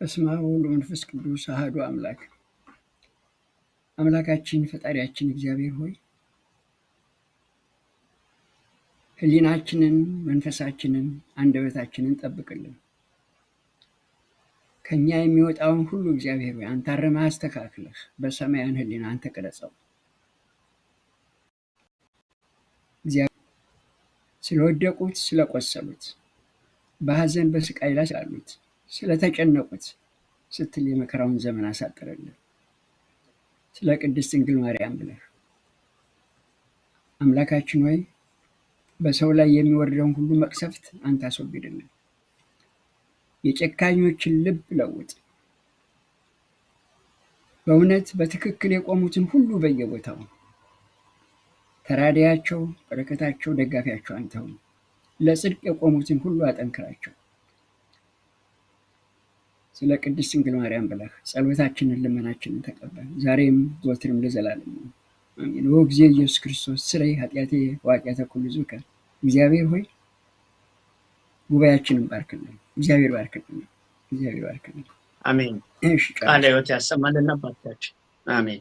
በስመ አብ ወወልድ ወመንፈስ ቅዱስ አሐዱ አምላክ። አምላካችን ፈጣሪያችን እግዚአብሔር ሆይ ሕሊናችንን፣ መንፈሳችንን፣ አንደበታችንን ጠብቅልን። ከኛ የሚወጣውን ሁሉ እግዚአብሔር ሆይ አንተ አርመህ አስተካክለህ በሰማያን ሕሊና አንተ ቅረጸው። እግዚአብሔር ስለወደቁት፣ ስለቆሰሉት፣ በሐዘን በስቃይ ላይ ስላሉት፣ ስለተጨነቁት ስትል የመከራውን ዘመን አሳጥረልን። ስለ ቅድስት ድንግል ማርያም ብለህ አምላካችን ሆይ በሰው ላይ የሚወርደውን ሁሉ መቅሰፍት አንተ አስወግድልን። የጨካኞችን ልብ ለውጥ። በእውነት በትክክል የቆሙትን ሁሉ በየቦታው ተራዳያቸው፣ በረከታቸው፣ ደጋፊያቸው አንተ ሁን። ለጽድቅ የቆሙትን ሁሉ አጠንክራቸው። ስለ ቅድስት ድንግል ማርያም ብለህ ጸሎታችንን ልመናችንን ተቀበል፣ ዛሬም ዘወትርም ለዘላለም ነው። አሜን። ጊዜ ኢየሱስ ክርስቶስ ስረይ ኃጢአቴ ወኃጢአተ ኩሉ ሕዝብ። እግዚአብሔር ሆይ ጉባኤያችንን ባርክልን። እግዚአብሔር ባርክልን። እግዚአብሔር ባርክልን። አሜን። ቃለ ሕይወት ያሰማልን አባታችን። አሜን።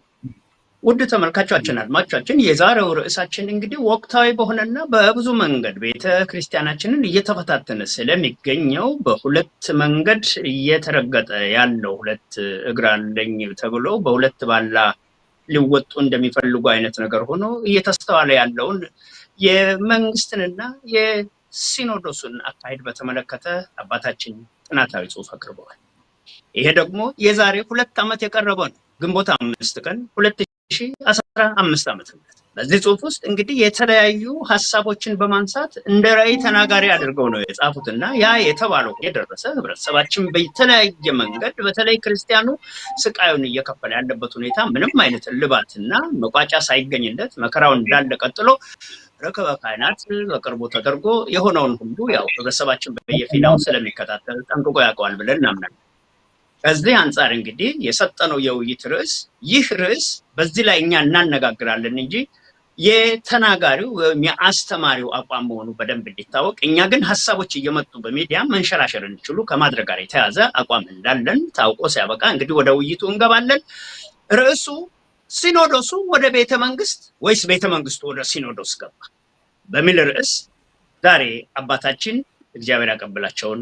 ውድ ተመልካቾቻችን፣ አድማጮቻችን የዛሬው ርዕሳችን እንግዲህ ወቅታዊ በሆነና በብዙ መንገድ ቤተ ክርስቲያናችንን እየተፈታተነ ስለሚገኘው በሁለት መንገድ እየተረገጠ ያለው ሁለት እግር አለኝ ተብሎ በሁለት ባላ ሊወጡ እንደሚፈልጉ አይነት ነገር ሆኖ እየተስተዋለ ያለውን የመንግስትንና የሲኖዶሱን አካሄድ በተመለከተ አባታችን ጥናታዊ ጽሑፍ አቅርበዋል። ይሄ ደግሞ የዛሬ 2 ዓመት የቀረበ ነው። ግንቦት 5 ቀን 2015 ዓመት ነው። በዚህ ጽሑፍ ውስጥ እንግዲህ የተለያዩ ሐሳቦችን በማንሳት እንደ ራዕይ ተናጋሪ አድርገው ነው የጻፉትና ያ የተባለው የደረሰ ህብረተሰባችን በተለያየ መንገድ በተለይ ክርስቲያኑ ስቃዩን እየከፈለ ያለበት ሁኔታ ምንም አይነት እልባትና መቋጫ ሳይገኝለት መከራው እንዳለ ቀጥሎ ርክበ ካህናት በቅርቡ ተደርጎ የሆነውን ሁሉ ያው ህብረተሰባችን በየፊናው ስለሚከታተል ጠንቅቆ ያውቀዋል ብለን እናምናለን። ከዚህ አንጻር እንግዲህ የሰጠነው የውይይት ርዕስ ይህ ርዕስ በዚህ ላይ እኛ እናነጋግራለን እንጂ የተናጋሪው ወይም የአስተማሪው አቋም መሆኑ በደንብ እንዲታወቅ፣ እኛ ግን ሐሳቦች እየመጡ በሚዲያ መንሸራሸር እንችሉ ከማድረግ ጋር የተያዘ አቋም እንዳለን ታውቆ ሲያበቃ እንግዲህ ወደ ውይይቱ እንገባለን። ርዕሱ ሲኖዶሱ ወደ ቤተ መንግስት ወይስ ቤተ መንግስቱ ወደ ሲኖዶስ ገባ በሚል ርዕስ ዛሬ አባታችን እግዚአብሔር ያቀበላቸውን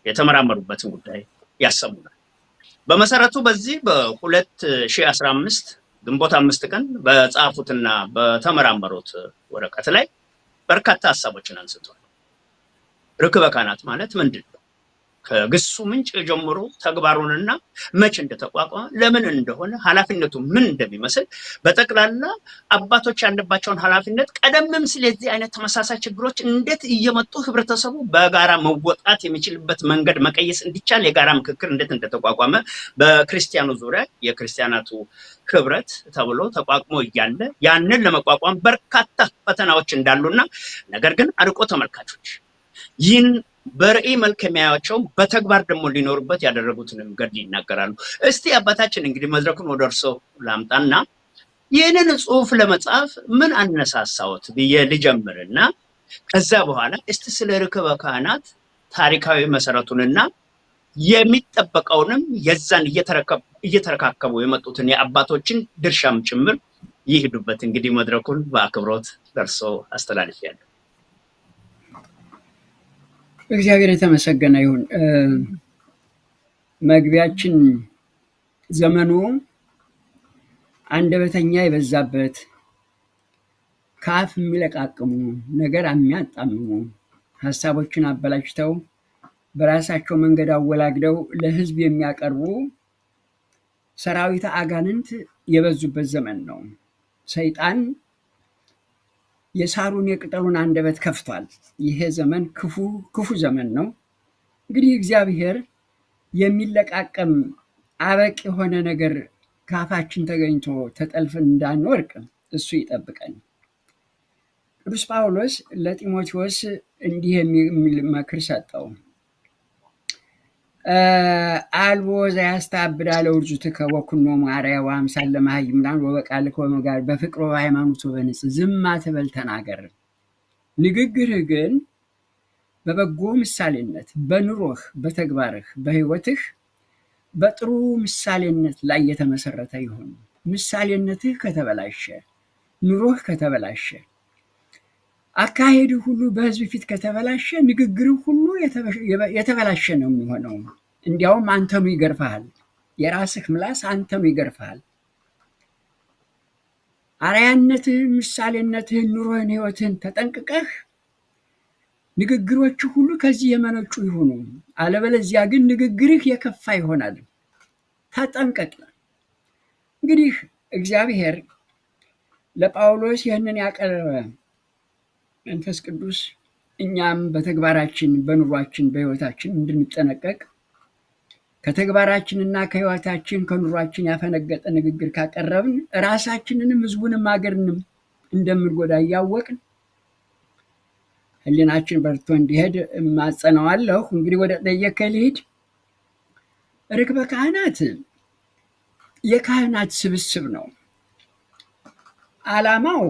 የተመራመሩበትን ጉዳይ ያሰሙናል። በመሰረቱ በዚህ በ2015 ግንቦት 5 ቀን በጻፉትና በተመራመሩት ወረቀት ላይ በርካታ ሐሳቦችን አንስተዋል። ርክበ ካህናት ማለት ምንድን ነው? ከግሱ ምንጭ ጀምሮ ተግባሩንና መቼ እንደተቋቋመ ለምን እንደሆነ ኃላፊነቱ ምን እንደሚመስል በጠቅላላ አባቶች ያለባቸውን ኃላፊነት ቀደምም ስለዚህ አይነት ተመሳሳይ ችግሮች እንዴት እየመጡ ህብረተሰቡ በጋራ መወጣት የሚችልበት መንገድ መቀየስ እንዲቻል የጋራ ምክክር እንዴት እንደተቋቋመ በክርስቲያኑ ዙሪያ የክርስቲያናቱ ህብረት ተብሎ ተቋቁሞ እያለ ያንን ለመቋቋም በርካታ ፈተናዎች እንዳሉና ነገር ግን አርቆ ተመልካቾች ይህን በራዕይ መልክ የሚያዩቸው በተግባር ደግሞ ሊኖርበት ያደረጉትንም ገድ ይናገራሉ። እስቲ አባታችን እንግዲህ መድረኩን ወደ እርሶ ላምጣና ይህንን ጽሑፍ ለመጻፍ ምን አነሳሳዎት ብዬ ልጀምርና ከዛ በኋላ እስቲ ስለ ርክበ ካህናት ታሪካዊ መሰረቱንና የሚጠበቀውንም የዛን እየተረካከቡ የመጡትን የአባቶችን ድርሻም ጭምር ይሄዱበት። እንግዲህ መድረኩን በአክብሮት ደርሶ አስተላልፊያለሁ። እግዚአብሔር የተመሰገነ ይሁን። መግቢያችን ዘመኑ አንደበተኛ የበዛበት ከአፍ የሚለቃቅሙ ነገር የሚያጣምሙ ሐሳቦችን አበላሽተው በራሳቸው መንገድ አወላግደው ለህዝብ የሚያቀርቡ ሰራዊት አጋንንት የበዙበት ዘመን ነው። ሰይጣን የሳሩን የቅጠሉን አንደበት ከፍቷል። ይሄ ዘመን ክፉ ዘመን ነው። እንግዲህ እግዚአብሔር የሚለቃቀም አበቅ የሆነ ነገር ካፋችን ተገኝቶ ተጠልፈን እንዳንወርቅ እሱ ይጠብቀን። ቅዱስ ጳውሎስ ለጢሞቴዎስ እንዲህ የሚል ምክር ሰጠው። አልቦ ዘያስተአብድ አለ ውርዙትከ ወኩኖ ማርያ ወአምሳለ ለማህይምናን ወበቃልከ ወመጋር በፍቅር ወሃይማኖት ወበንጽህ ዝም አትበል ተናገር። ንግግርህ ግን በበጎ ምሳሌነት በኑሮህ በተግባርህ በህይወትህ በጥሩ ምሳሌነት ላይ የተመሰረተ ይሁን። ምሳሌነትህ ከተበላሸ፣ ኑሮህ ከተበላሸ፣ አካሄድህ ሁሉ በህዝብ ፊት ከተበላሸ፣ ንግግርህ ሁሉ የተበላሸ ነው የሚሆነው። እንዲያውም አንተኑ ይገርፍሃል። የራስህ ምላስ አንተኑ ይገርፍሃል። አርአያነትህን፣ ምሳሌነትህን፣ ኑሮህን፣ ህይወትህን ተጠንቅቀህ ንግግሮች ሁሉ ከዚህ የመነጩ ይሁኑ። አለበለዚያ ግን ንግግርህ የከፋ ይሆናል። ተጠንቀቅ። እንግዲህ እግዚአብሔር ለጳውሎስ ይህንን ያቀረበ መንፈስ ቅዱስ እኛም በተግባራችን፣ በኑሯችን፣ በህይወታችን እንድንጠነቀቅ ከተግባራችንና ከህይወታችን ከኑሯችን ያፈነገጠ ንግግር ካቀረብን ራሳችንንም ህዝቡንም ሀገርንም እንደምንጎዳ እያወቅን ህሊናችን በርቶ እንዲሄድ እማጸነዋለሁ። እንግዲህ ወደ ጠየቀኝ ልሂድ። ርክበ ካህናት የካህናት ስብስብ ነው። ዓላማው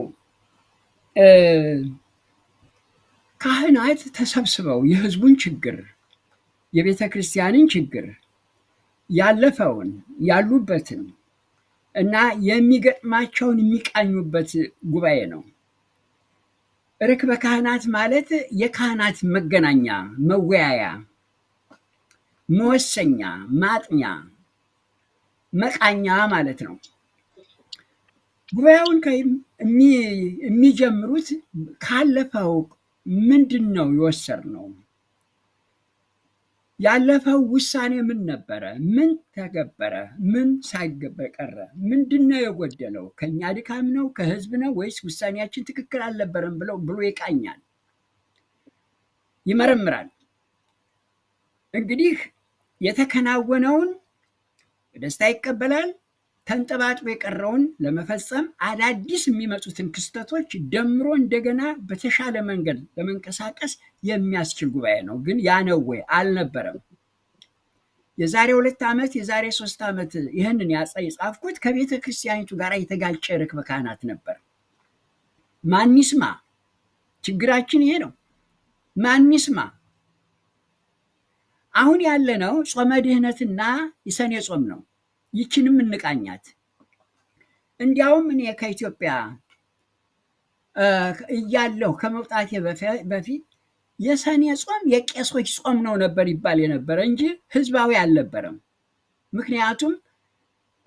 ካህናት ተሰብስበው የህዝቡን ችግር፣ የቤተ ክርስቲያንን ችግር፣ ያለፈውን፣ ያሉበትን እና የሚገጥማቸውን የሚቃኙበት ጉባኤ ነው። ርክበ ካህናት ማለት የካህናት መገናኛ፣ መወያያ፣ መወሰኛ፣ ማጥኛ፣ መቃኛ ማለት ነው። ጉባኤውን የሚጀምሩት ካለፈው ምንድን ነው የወሰድነው? ያለፈው ውሳኔ ምን ነበረ? ምን ተገበረ? ምን ሳይገበር ቀረ? ምንድነው የጎደለው? ከኛ ድካም ነው? ከህዝብ ነው? ወይስ ውሳኔያችን ትክክል አልነበረም ብሎ ይቃኛል፣ ይመረምራል። እንግዲህ የተከናወነውን በደስታ ይቀበላል። ተንጠባጥቦ የቀረውን ለመፈጸም አዳዲስ የሚመጡትን ክስተቶች ደምሮ እንደገና በተሻለ መንገድ ለመንቀሳቀስ የሚያስችል ጉባኤ ነው። ግን ያ ነው ወይ? አልነበረም። የዛሬ 2 ዓመት የዛሬ 3 ዓመት ይህንን የጻፍኩት ከቤተ ክርስቲያኒቱ ጋር የተጋጨ ርክበ ካህናት ነበር። ማን ይስማ? ችግራችን ይሄ ነው። ማን ይስማ? አሁን ያለነው ጾመ ድህነትና የሰኔ ጾም ነው። ይችንም እንቃኛት። እንዲያውም እኔ ከኢትዮጵያ እያለሁ ከመውጣቴ በፊት የሰኔ ጾም የቄሶች ጾም ነው ነበር ይባል የነበረ እንጂ ህዝባዊ አልነበረም። ምክንያቱም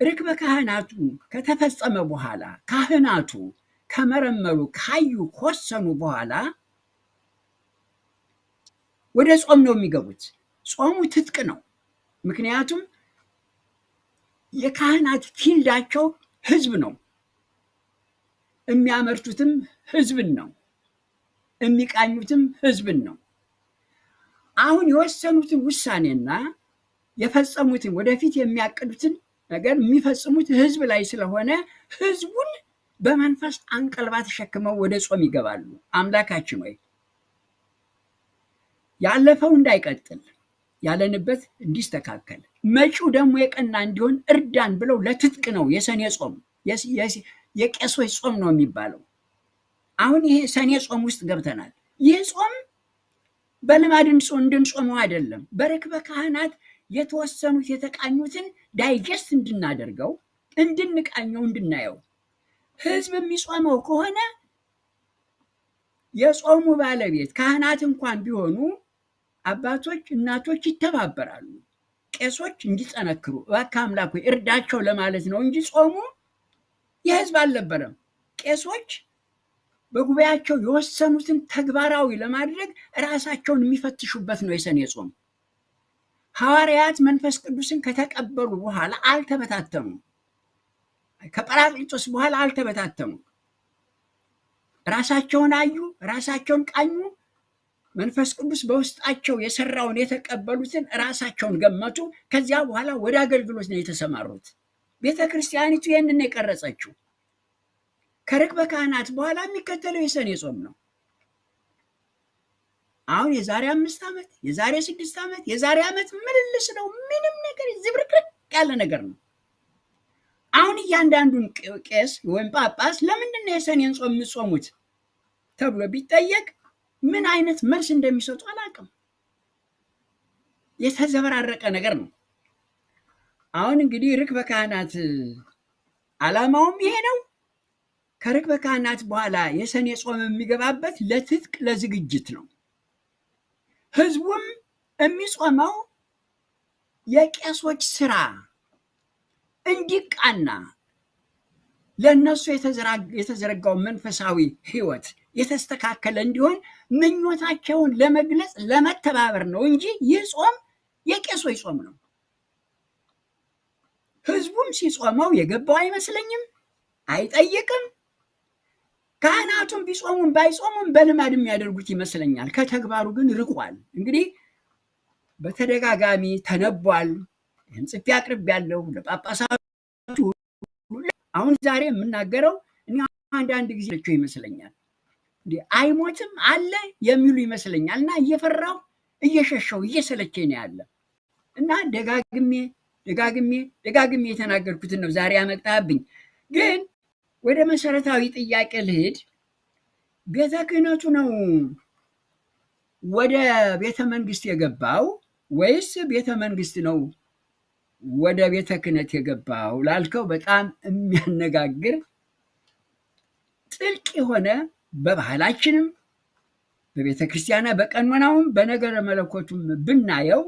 ርክበ ካህናቱ ከተፈጸመ በኋላ ካህናቱ ከመረመሩ፣ ካዩ፣ ከወሰኑ በኋላ ወደ ጾም ነው የሚገቡት። ጾሙ ትጥቅ ነው። ምክንያቱም የካህናት ፊልዳቸው ህዝብ ነው። የሚያመርቱትም ህዝብን ነው፣ የሚቃኙትም ህዝብን ነው። አሁን የወሰኑትን ውሳኔና የፈጸሙትን ወደፊት የሚያቅዱትን ነገር የሚፈጽሙት ህዝብ ላይ ስለሆነ ህዝቡን በመንፈስ አንቀልባ ተሸክመው ወደ ጾም ይገባሉ። አምላካችን ወይ ያለፈው እንዳይቀጥል ያለንበት እንዲስተካከል መጪው ደግሞ የቀና እንዲሆን እርዳን ብለው ለትጥቅ ነው የሰኔ ጾም፣ የቄሶች ጾም ነው የሚባለው። አሁን ይሄ ሰኔ ጾም ውስጥ ገብተናል። ይህ ጾም በልማድ እንድንጾመው አይደለም። በርክበ ካህናት የተወሰኑት የተቃኙትን ዳይጀስት እንድናደርገው፣ እንድንቃኘው፣ እንድናየው። ህዝብ የሚጾመው ከሆነ የጾሙ ባለቤት ካህናት እንኳን ቢሆኑ አባቶች፣ እናቶች ይተባበራሉ። ቄሶች እንዲጠነክሩ እባክህ አምላክ ሆይ እርዳቸው ለማለት ነው እንጂ ጾሙ የህዝብ አልነበረም። ቄሶች በጉባኤያቸው የወሰኑትን ተግባራዊ ለማድረግ ራሳቸውን የሚፈትሹበት ነው የሰኔ ጾም። ሐዋርያት መንፈስ ቅዱስን ከተቀበሉ በኋላ አልተበታተኑም። ከጰራቅሊጦስ በኋላ አልተበታተኑም። ራሳቸውን አዩ፣ ራሳቸውን ቃኙ። መንፈስ ቅዱስ በውስጣቸው የሰራውን የተቀበሉትን ራሳቸውን ገመቱ። ከዚያ በኋላ ወደ አገልግሎት ነው የተሰማሩት። ቤተ ክርስቲያኒቱ ይህንን የቀረጸችው። ከርክበ ካህናት በኋላ የሚከተለው የሰኔ ጾም ነው። አሁን የዛሬ 5 ዓመት የዛሬ 6 ዓመት የዛሬ ዓመት ምልልስ ነው። ምንም ነገር ዝብርቅርቅ ያለ ነገር ነው። አሁን እያንዳንዱን ቄስ ወይም ጳጳስ ለምንድን ነው የሰኔን ጾም የምትጾሙት ተብሎ ቢጠየቅ ምን አይነት መልስ እንደሚሰጡ አላውቅም። የተዘበራረቀ ነገር ነው። አሁን እንግዲህ ርክበ ካህናት ዓላማውም ይሄ ነው። ከርክበ ካህናት በኋላ የሰኔ ጾም የሚገባበት ለትጥቅ ለዝግጅት ነው። ህዝቡም የሚጾመው የቄሶች ስራ እንዲቃና ለእነሱ የተዘረጋው መንፈሳዊ ህይወት የተስተካከለ እንዲሆን ምኞታቸውን ለመግለጽ ለመተባበር ነው እንጂ ይህ ጾም የቄሶች ጾም ነው። ህዝቡም ሲጾመው የገባው አይመስለኝም፣ አይጠይቅም። ካህናቱም ቢጾሙም ባይጾሙም በልማድ የሚያደርጉት ይመስለኛል። ከተግባሩ ግን ርቋል። እንግዲህ በተደጋጋሚ ተነቧል። ይህን ጽፌ አቅርቤያለሁ ለጳጳሳቱ። አሁን ዛሬ የምናገረው እኔ አንዳንድ ጊዜ ይመስለኛል አይሞትም አለ የሚሉ ይመስለኛል እና እየፈራሁ እየሸሸው እየሰለቸኝ ነው ያለ እና ደጋግሜ የተናገርኩትን ነው ዛሬ ያመጣብኝ። ግን ወደ መሰረታዊ ጥያቄ ልሄድ። ቤተ ክህነቱ ነው ወደ ቤተ መንግስት የገባው ወይስ ቤተ መንግስት ነው ወደ ቤተ ክህነት የገባው ላልከው በጣም የሚያነጋግር ጥልቅ የሆነ በባህላችንም በቤተ ክርስቲያና በቀኖናውም በነገረ መለኮቱም ብናየው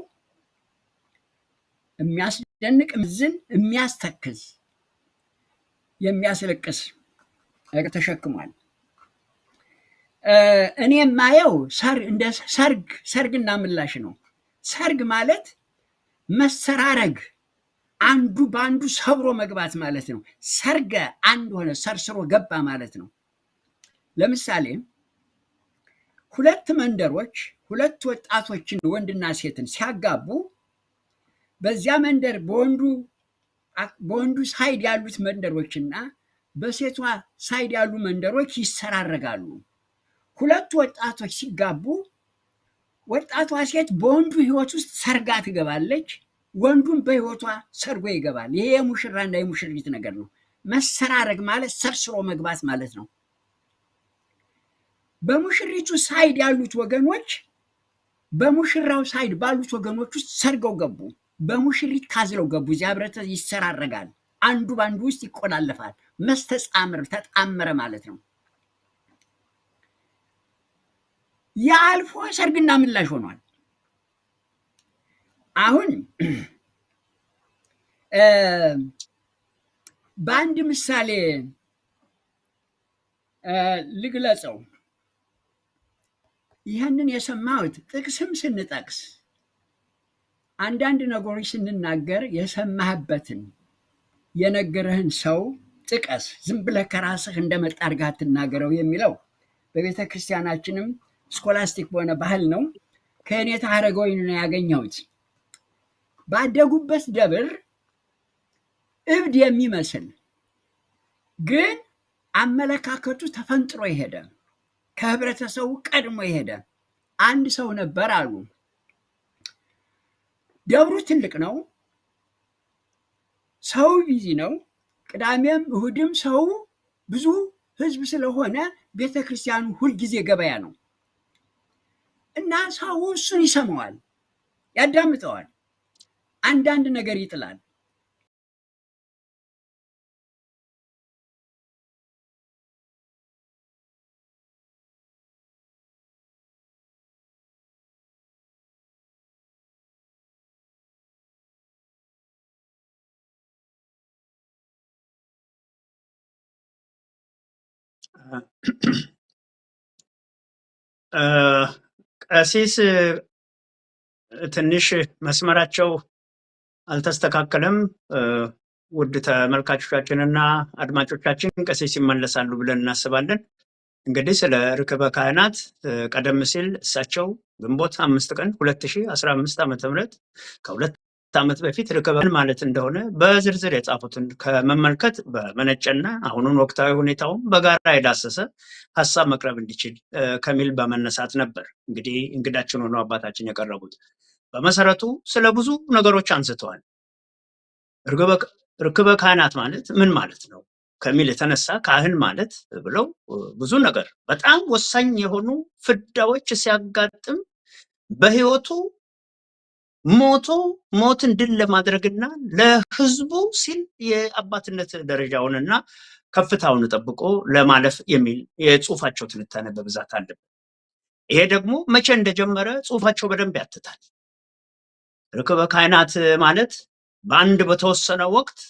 የሚያስደንቅ ምዝን የሚያስተክዝ የሚያስለቅስ ነገር ተሸክሟል። እኔ የማየው እንደ ሰርግና ምላሽ ነው። ሰርግ ማለት መሰራረግ፣ አንዱ በአንዱ ሰብሮ መግባት ማለት ነው። ሰርገ አንድ ሆነ፣ ሰርስሮ ገባ ማለት ነው። ለምሳሌ ሁለት መንደሮች ሁለት ወጣቶችን ወንድና ሴትን ሲያጋቡ በዚያ መንደር በወንዱ ሳይድ ያሉት መንደሮችና በሴቷ ሳይድ ያሉ መንደሮች ይሰራረጋሉ። ሁለቱ ወጣቶች ሲጋቡ ወጣቷ ሴት በወንዱ ህይወት ውስጥ ሰርጋ ትገባለች፣ ወንዱም በህይወቷ ሰርጎ ይገባል። ይሄ የሙሽራና የሙሽሪት ነገር ነው። መሰራረግ ማለት ሰርስሮ መግባት ማለት ነው። በሙሽሪቱ ሳይድ ያሉት ወገኖች በሙሽራው ሳይድ ባሉት ወገኖች ውስጥ ሰርገው ገቡ፣ በሙሽሪት ታዝለው ገቡ። እዚያ ህብረት ይሰራረጋል፣ አንዱ በአንዱ ውስጥ ይቆላለፋል። መስተጻምር ተጣመረ ማለት ነው። የአልፎ ሰርግና ምላሽ ሆኗል። አሁን በአንድ ምሳሌ ልግለጸው። ይህንን የሰማሁት ጥቅስም ስንጠቅስ አንዳንድ ነገሮች ስንናገር የሰማህበትን የነገረህን ሰው ጥቀስ፣ ዝም ብለህ ከራስህ እንደመጣ አድርገህ አትናገረው የሚለው በቤተ ክርስቲያናችንም ስኮላስቲክ በሆነ ባህል ነው። ከኔታ ሐረገወይን ነው ያገኘሁት። ባደጉበት ደብር እብድ የሚመስል ግን አመለካከቱ ተፈንጥሮ የሄደ ከህብረተሰቡ ቀድሞ የሄደ አንድ ሰው ነበር አሉ። ደብሩ ትልቅ ነው፣ ሰው ቢዚ ነው። ቅዳሜም እሁድም ሰው ብዙ ህዝብ ስለሆነ ቤተክርስቲያኑ ሁልጊዜ ገበያ ነው እና ሰው እሱን ይሰማዋል፣ ያዳምጠዋል፣ አንዳንድ ነገር ይጥላል። ቀሲስ ትንሽ መስመራቸው አልተስተካከለም። ውድ ተመልካቾቻችንና አድማጮቻችን ቀሲስ ይመለሳሉ ብለን እናስባለን። እንግዲህ ስለ ርክበ ካህናት ቀደም ሲል እሳቸው ግንቦት 5 ቀን 2015 ዓ.ም ከሁለት ዓመት በፊት ርክበ ማለት እንደሆነ በዝርዝር የጻፉትን ከመመልከት በመነጨና አሁኑን ወቅታዊ ሁኔታውን በጋራ የዳሰሰ ሀሳብ መቅረብ እንዲችል ከሚል በመነሳት ነበር እንግዲህ እንግዳችን ሆነው አባታችን የቀረቡት። በመሰረቱ ስለ ብዙ ነገሮች አንስተዋል። ርክበ ካህናት ማለት ምን ማለት ነው ከሚል የተነሳ ካህን ማለት ብለው ብዙ ነገር በጣም ወሳኝ የሆኑ ፍዳዎች ሲያጋጥም በህይወቱ ሞትን ድል ለማድረግና ለህዝቡ ሲል የአባትነት ደረጃውንና ከፍታውን ጠብቆ ለማለፍ የሚል የጽሁፋቸው ትንታኔ በብዛት አለ። ይሄ ደግሞ መቼ እንደጀመረ ጽሁፋቸው በደንብ ያትታል። ርክበ ካህናት ማለት በአንድ በተወሰነ ወቅት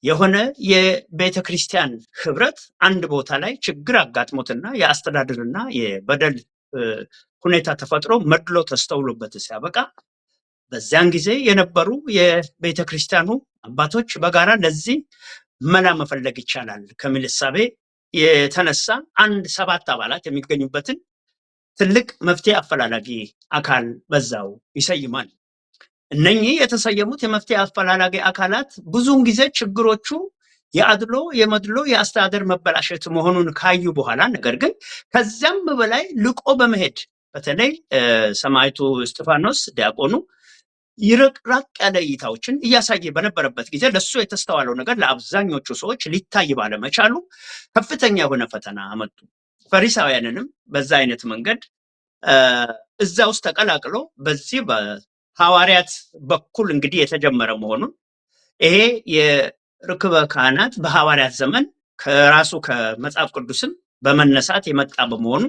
የሆነ የቤተ ክርስቲያን ህብረት አንድ ቦታ ላይ ችግር አጋጥሞትና የአስተዳደርና የበደል ሁኔታ ተፈጥሮ መድሎ ተስተውሎበት ሲያበቃ በዚያን ጊዜ የነበሩ የቤተ ክርስቲያኑ አባቶች በጋራ ለዚህ መላ መፈለግ ይቻላል ከሚል እሳቤ የተነሳ 7 አባላት የሚገኙበትን ትልቅ መፍትሄ አፈላላጊ አካል በዛው ይሰይማል። እነኚህ የተሰየሙት የመፍትሄ አፈላላጊ አካላት ብዙውን ጊዜ ችግሮቹ የአድሎ የመድሎ የአስተዳደር መበላሸት መሆኑን ካዩ በኋላ ነገር ግን ከዚያም በላይ ልቆ በመሄድ በተለይ ሰማዕቱ እስጢፋኖስ ዲያቆኑ ይርቅራቅ ያለ እይታዎችን እያሳየ በነበረበት ጊዜ ለሱ የተስተዋለው ነገር ለአብዛኞቹ ሰዎች ሊታይ ባለመቻሉ ከፍተኛ የሆነ ፈተና አመጡ። ፈሪሳውያንንም በዛ አይነት መንገድ እዛ ውስጥ ተቀላቅሎ በዚህ በሐዋርያት በኩል እንግዲህ የተጀመረ መሆኑን ይሄ የርክበ ካህናት በሐዋርያት ዘመን ከራሱ ከመጽሐፍ ቅዱስም በመነሳት የመጣ በመሆኑ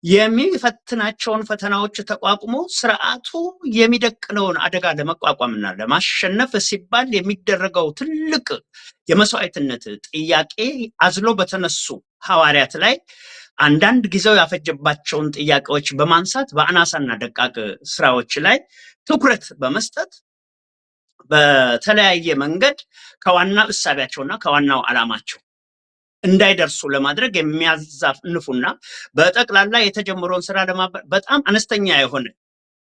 የሚፈትናቸውን ፈተናዎች ተቋቁሞ ስርዓቱ የሚደቅነውን አደጋ ለመቋቋምና ለማሸነፍ ሲባል የሚደረገው ትልቅ የመስዋዕትነት ጥያቄ አዝሎ በተነሱ ሐዋርያት ላይ አንዳንድ ጊዜው ያፈጀባቸውን ጥያቄዎች በማንሳት በአናሳና ደቃቅ ስራዎች ላይ ትኩረት በመስጠት በተለያየ መንገድ ከዋናው እሳቢያቸውና ከዋናው ዓላማቸው እንዳይደርሱ ለማድረግ የሚያዛንፉና በጠቅላላ የተጀመረውን ስራ በጣም አነስተኛ የሆነ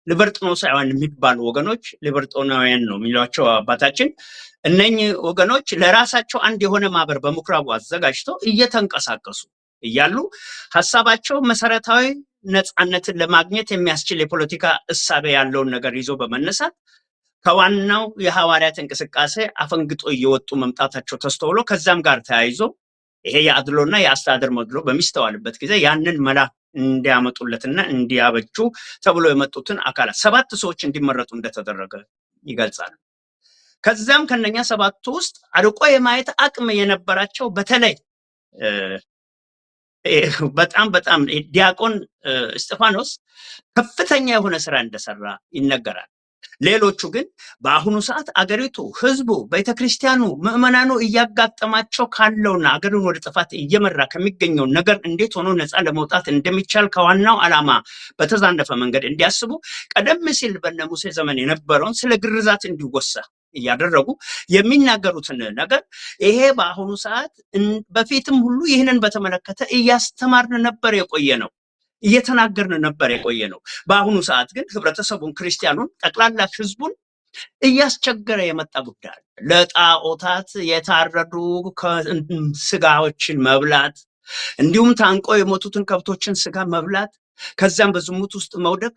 ሊበርጦናውያን የሚባሉ ወገኖች ሊበርጦናውያን ነው የሚሏቸው አባታችን እነኚህ ወገኖች ለራሳቸው አንድ የሆነ ማህበር በምኩራቡ አዘጋጅተው እየተንቀሳቀሱ እያሉ ሐሳባቸው መሰረታዊ ነፃነትን ለማግኘት የሚያስችል የፖለቲካ እሳቤ ያለውን ነገር ይዞ በመነሳት ከዋናው የሐዋርያት እንቅስቃሴ አፈንግጦ እየወጡ መምጣታቸው ተስተውሎ ከዛም ጋር ተያይዞ ይሄ የአድሎና የአስተዳደር መድሎ በሚስተዋልበት ጊዜ ያንን መላ እንዲያመጡለትና እንዲያበጁ ተብሎ የመጡትን አካላት 7 ሰዎች እንዲመረጡ እንደተደረገ ይገልጻል። ከዛም ከነኛ 7 ውስጥ አርቆ የማየት አቅም የነበራቸው በተለይ በጣም ዲያቆን እስጢፋኖስ ከፍተኛ የሆነ ስራ እንደሰራ ይነገራል። ሌሎቹ ግን በአሁኑ ሰዓት አገሪቱ ህዝቡ ቤተክርስቲያኑ ምዕመናኑ እያጋጠማቸው ካለውና አገሩን ወደ ጥፋት እየመራ ከሚገኘው ነገር እንዴት ሆኖ ነፃ ለመውጣት እንደሚቻል ከዋናው ዓላማ በተዛነፈ መንገድ እንዲያስቡ ቀደም ሲል በነ ሙሴ ዘመን የነበረውን ስለ ግርዛት እንዲወሳ እያደረጉ የሚናገሩትን ነገር ይሄ በአሁኑ ሰዓት በፊትም ሁሉ ይህንን በተመለከተ እያስተማርን ነበር የቆየ ነው እየተናገርን ነበር የቆየ ነው። በአሁኑ ሰዓት ግን ህብረተሰቡን ክርስቲያኑን ጠቅላላ ህዝቡን እያስቸገረ የመጣ ጉዳይ ለጣዖታት የታረዱ ስጋዎችን መብላት እንዲሁም ታንቆ የሞቱትን ከብቶችን ስጋ መብላት ከዛም በዝሙት ውስጥ መውደቅ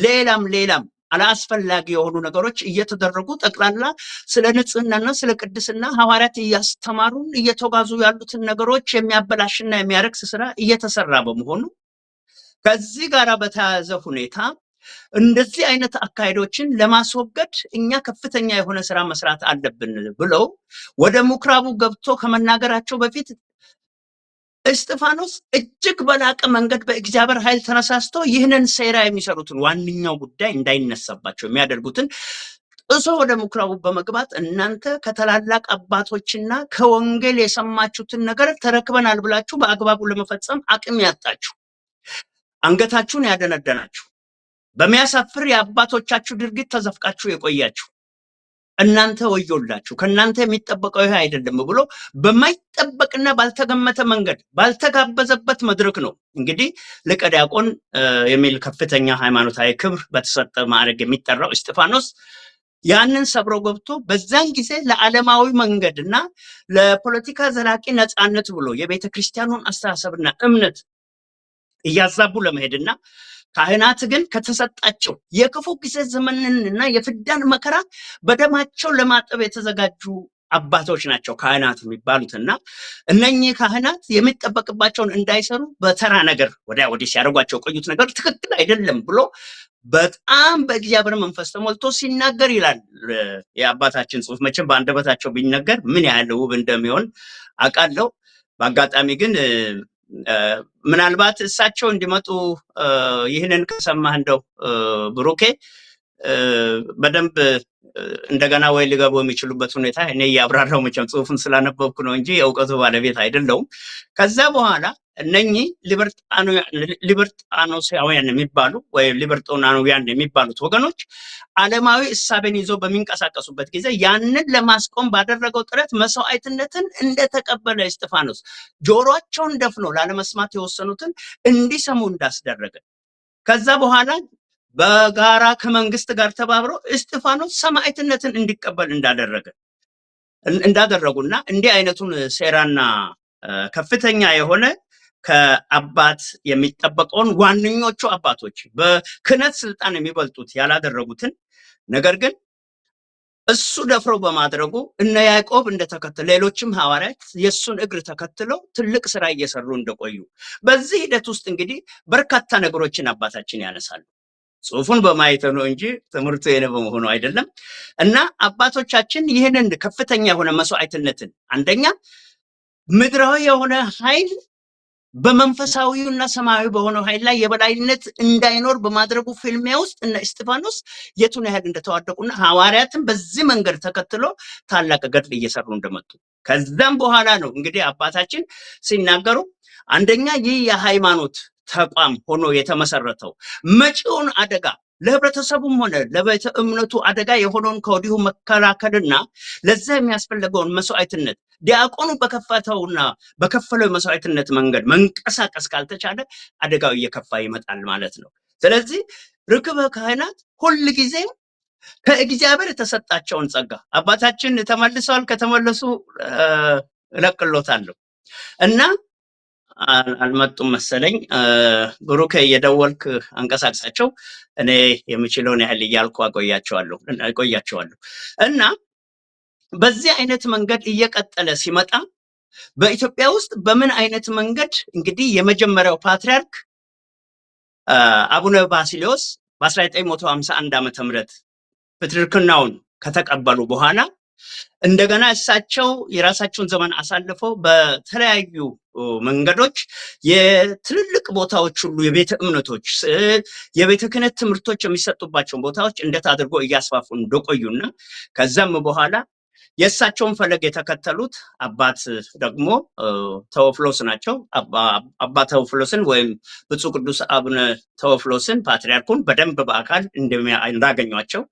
ሌላም አላስፈላጊ የሆኑ ነገሮች እየተደረጉ ጠቅላላ ስለ ንጽህናና ስለ ቅድስና ሐዋርያት እያስተማሩን እየተጓዙ ያሉትን ነገሮች የሚያበላሽና የሚያረክስ ስራ እየተሰራ በመሆኑ ከዚህ ጋር በተያያዘ ሁኔታ እንደዚህ አይነት አካሄዶችን ለማስወገድ እኛ ከፍተኛ የሆነ ስራ መስራት አለብን ብለው ወደ ምኩራቡ ገብቶ ከመናገራቸው በፊት እስጢፋኖስ እጅግ በላቀ መንገድ በእግዚአብሔር ኃይል ተነሳስቶ ይህንን ሴራ የሚሰሩትን ዋንኛው ጉዳይ እንዳይነሳባቸው የሚያደርጉትን እሱ ወደ ምኩራቡ በመግባት እናንተ ከተላላቅ አባቶችና ከወንጌል የሰማችሁትን ነገር ተረክበናል ብላችሁ በአግባቡ ለመፈጸም አቅም ያጣችሁ አንገታችሁን ያደነደናችሁ በሚያሳፍር የአባቶቻችሁ ድርጊት ተዘፍቃችሁ የቆያችሁ እናንተ ወዮላችሁ ከናንተ የሚጠበቀው ይሄ አይደለም ብሎ በማይጠበቅና ባልተገመተ መንገድ ባልተጋበዘበት መድረክ ነው እንግዲህ ሊቀ ዲያቆን የሚል ከፍተኛ ሃይማኖታዊ ክብር በተሰጠ ማዕረግ የሚጠራው እስጢፋኖስ ያንን ሰብሮ ገብቶ በዛን ጊዜ ለዓለማዊ መንገድና ለፖለቲካ ዘላቂ ነፃነት ብሎ የቤተ ክርስቲያኑን አስተሳሰብና እምነት እያዛቡ ለመሄድና ካህናት ግን ከተሰጣቸው የክፉ ጊዜ ዘመንንና የፍዳን መከራ በደማቸው ለማጠብ የተዘጋጁ አባቶች ናቸው ካህናት የሚባሉትና እነኚህ ካህናት የሚጠበቅባቸውን እንዳይሰሩ በተራ ነገር ወዲያ ወዲህ ሲያደርጓቸው ቆዩት ነገር ትክክል አይደለም ብሎ በጣም በእግዚአብሔር መንፈስ ተሞልቶ ሲናገር ይላል የአባታችን ጽሑፍ። መቼም በአንደበታቸው ቢነገር ምን ያህል ውብ እንደሚሆን አውቃለሁ። በአጋጣሚ ግን ምናልባት እሳቸው እንዲመጡ ይህንን ከሰማህ እንደው ብሩኬ በደንብ እንደገና ወይ ሊገቡ የሚችሉበት ሁኔታ እኔ ያብራራው መቼም ጽሑፉን ስላነበብኩ ነው እንጂ የእውቀቱ ባለቤት አይደለሁም። ከዛ በኋላ እነኚህ ሊበርጣኖሳውያን የሚባሉ ወይ ሊበርጦናውያን የሚባሉት ወገኖች ዓለማዊ እሳቤን ይዘው በሚንቀሳቀሱበት ጊዜ ያንን ለማስቆም ባደረገው ጥረት መስዋዕትነትን እንደተቀበለ እስጢፋኖስ ጆሮአቸውን ደፍኖ ላለመስማት የወሰኑትን እንዲሰሙ እንዳስደረገ ከዛ በኋላ በጋራ ከመንግስት ጋር ተባብሮ እስጢፋኖስ ሰማዕትነትን እንዲቀበል እንዳደረጉና እንዲህ አይነቱን ሴራና ከፍተኛ የሆነ ከአባት የሚጠበቀውን ዋነኞቹ አባቶች በክህነት ስልጣን የሚበልጡት ያላደረጉትን ነገር ግን እሱ ደፍሮ በማድረጉ እነ ያዕቆብ እንደተከተለ ሌሎችም ሐዋርያት የሱን እግር ተከትለው ትልቅ ስራ እየሰሩ እንደቆዩ በዚህ ሂደት ውስጥ እንግዲህ በርካታ ነገሮችን አባታችን ያነሳሉ። ጽሑፉን በማየት ነው እንጂ ትምህርቱ የኔ በመሆኑ አይደለም። እና አባቶቻችን ይህንን ከፍተኛ የሆነ መስዋዕትነትን አንደኛ ምድራዊ የሆነ ኃይል በመንፈሳዊውና ሰማያዊ በሆነው ኃይል ላይ የበላይነት እንዳይኖር በማድረጉ ፍልሚያ ውስጥ እነ እስጢፋኖስ የቱን ያህል እንደተዋደቁና ሐዋርያትን በዚህ መንገድ ተከትሎ ታላቅ ገድል እየሰሩ እንደመጡ ከዛም በኋላ ነው እንግዲህ አባታችን ሲናገሩ አንደኛ ይህ የሃይማኖት ተቋም ሆኖ የተመሰረተው መጪውን አደጋ ለህብረተሰቡም ሆነ ለቤተ እምነቱ አደጋ የሆነውን ከወዲሁ መከላከልና ለዛ የሚያስፈልገውን መስዋዕትነት ዲያቆኑ በከፈተውና በከፈለው መስዋዕትነት መንገድ መንቀሳቀስ ካልተቻለ አደጋው እየከፋ ይመጣል ማለት ነው። ስለዚህ ርክበ ካህናት ሁል ጊዜ ከእግዚአብሔር የተሰጣቸውን ጸጋ አባታችን ተመልሰዋል። ከተመለሱ እለቅሎታለሁ እና አልመጡም መሰለኝ። ብሩክ እየደወልክ አንቀሳቅሳቸው፣ እኔ የምችለውን ያህል እያልኩ አቆያቸዋለሁ። እና በዚህ አይነት መንገድ እየቀጠለ ሲመጣ በኢትዮጵያ ውስጥ በምን አይነት መንገድ እንግዲህ የመጀመሪያው ፓትርያርክ አቡነ ባሲሊዮስ በ1951 ዓመተ ምህረት ፕትርክናውን ከተቀበሉ በኋላ እንደገና እሳቸው የራሳቸውን ዘመን አሳልፈው በተለያዩ መንገዶች የትልልቅ ቦታዎች ሁሉ የቤተ እምነቶች የቤተ ክህነት ትምህርቶች የሚሰጡባቸውን ቦታዎች እንዴት አድርጎ እያስፋፉ እንደቆዩና ከዛም በኋላ የእሳቸውን ፈለግ የተከተሉት አባት ደግሞ ተዎፍሎስ ናቸው። አባ ተዎፍሎስን ወይም ብፁዕ ቅዱስ አቡነ ተዎፍሎስን ፓትርያርኩን በደንብ በአካል እንዳገኟቸው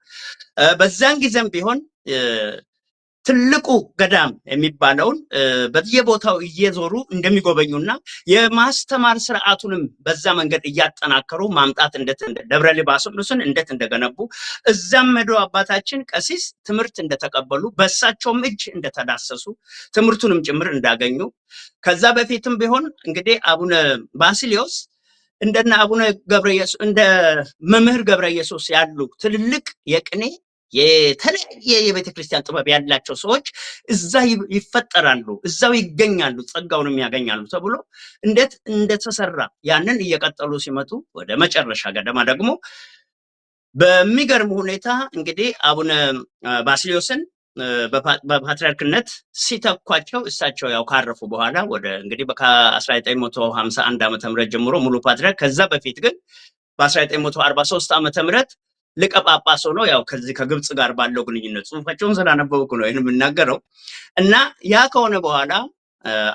በዛን ጊዜም ቢሆን ትልቁ ገዳም የሚባለውን በየቦታው እየዞሩ እንደሚጎበኙና የማስተማር ስርዓቱንም በዛ መንገድ እያጠናከሩ ማምጣት ደብረ ሊባኖስን እንዴት እንደገነቡ እዛም ሄዶ አባታችን ቀሲስ ትምህርት እንደተቀበሉ በእሳቸውም እጅ እንደተዳሰሱ ትምህርቱንም ጭምር እንዳገኙ ከዛ በፊትም ቢሆን እንግዲህ አቡነ ባሲሊዮስ እንደና አቡነ ገብረየሱስ እንደ መምህር ገብረየሱስ ያሉ ትልልቅ የቅኔ የተለያየ የቤተ ክርስቲያን ጥበብ ያላቸው ሰዎች እዛ ይፈጠራሉ፣ እዛው ይገኛሉ፣ ጸጋውንም ያገኛሉ ተብሎ እንዴት እንደተሰራ ያንን እየቀጠሉ ሲመጡ ወደ መጨረሻ ገደማ ደግሞ በሚገርም ሁኔታ እንግዲህ አቡነ ባሲሊዮስን በፓትርያርክነት ሲተኳቸው እሳቸው ያው ካረፉ በኋላ ወደ እንግዲህ ከ1951 ዓመተ ምህረት ጀምሮ ሙሉ ፓትርያርክ ከዛ በፊት ግን በ1943 ዓመተ ምህረት ሊቀ ጳጳስ ሆኖ ያው ከዚህ ከግብጽ ጋር ባለው ግንኙነት ጽሑፋቸውን ስላነበብኩ ነው ይሄን የምናገረው። እና ያ ከሆነ በኋላ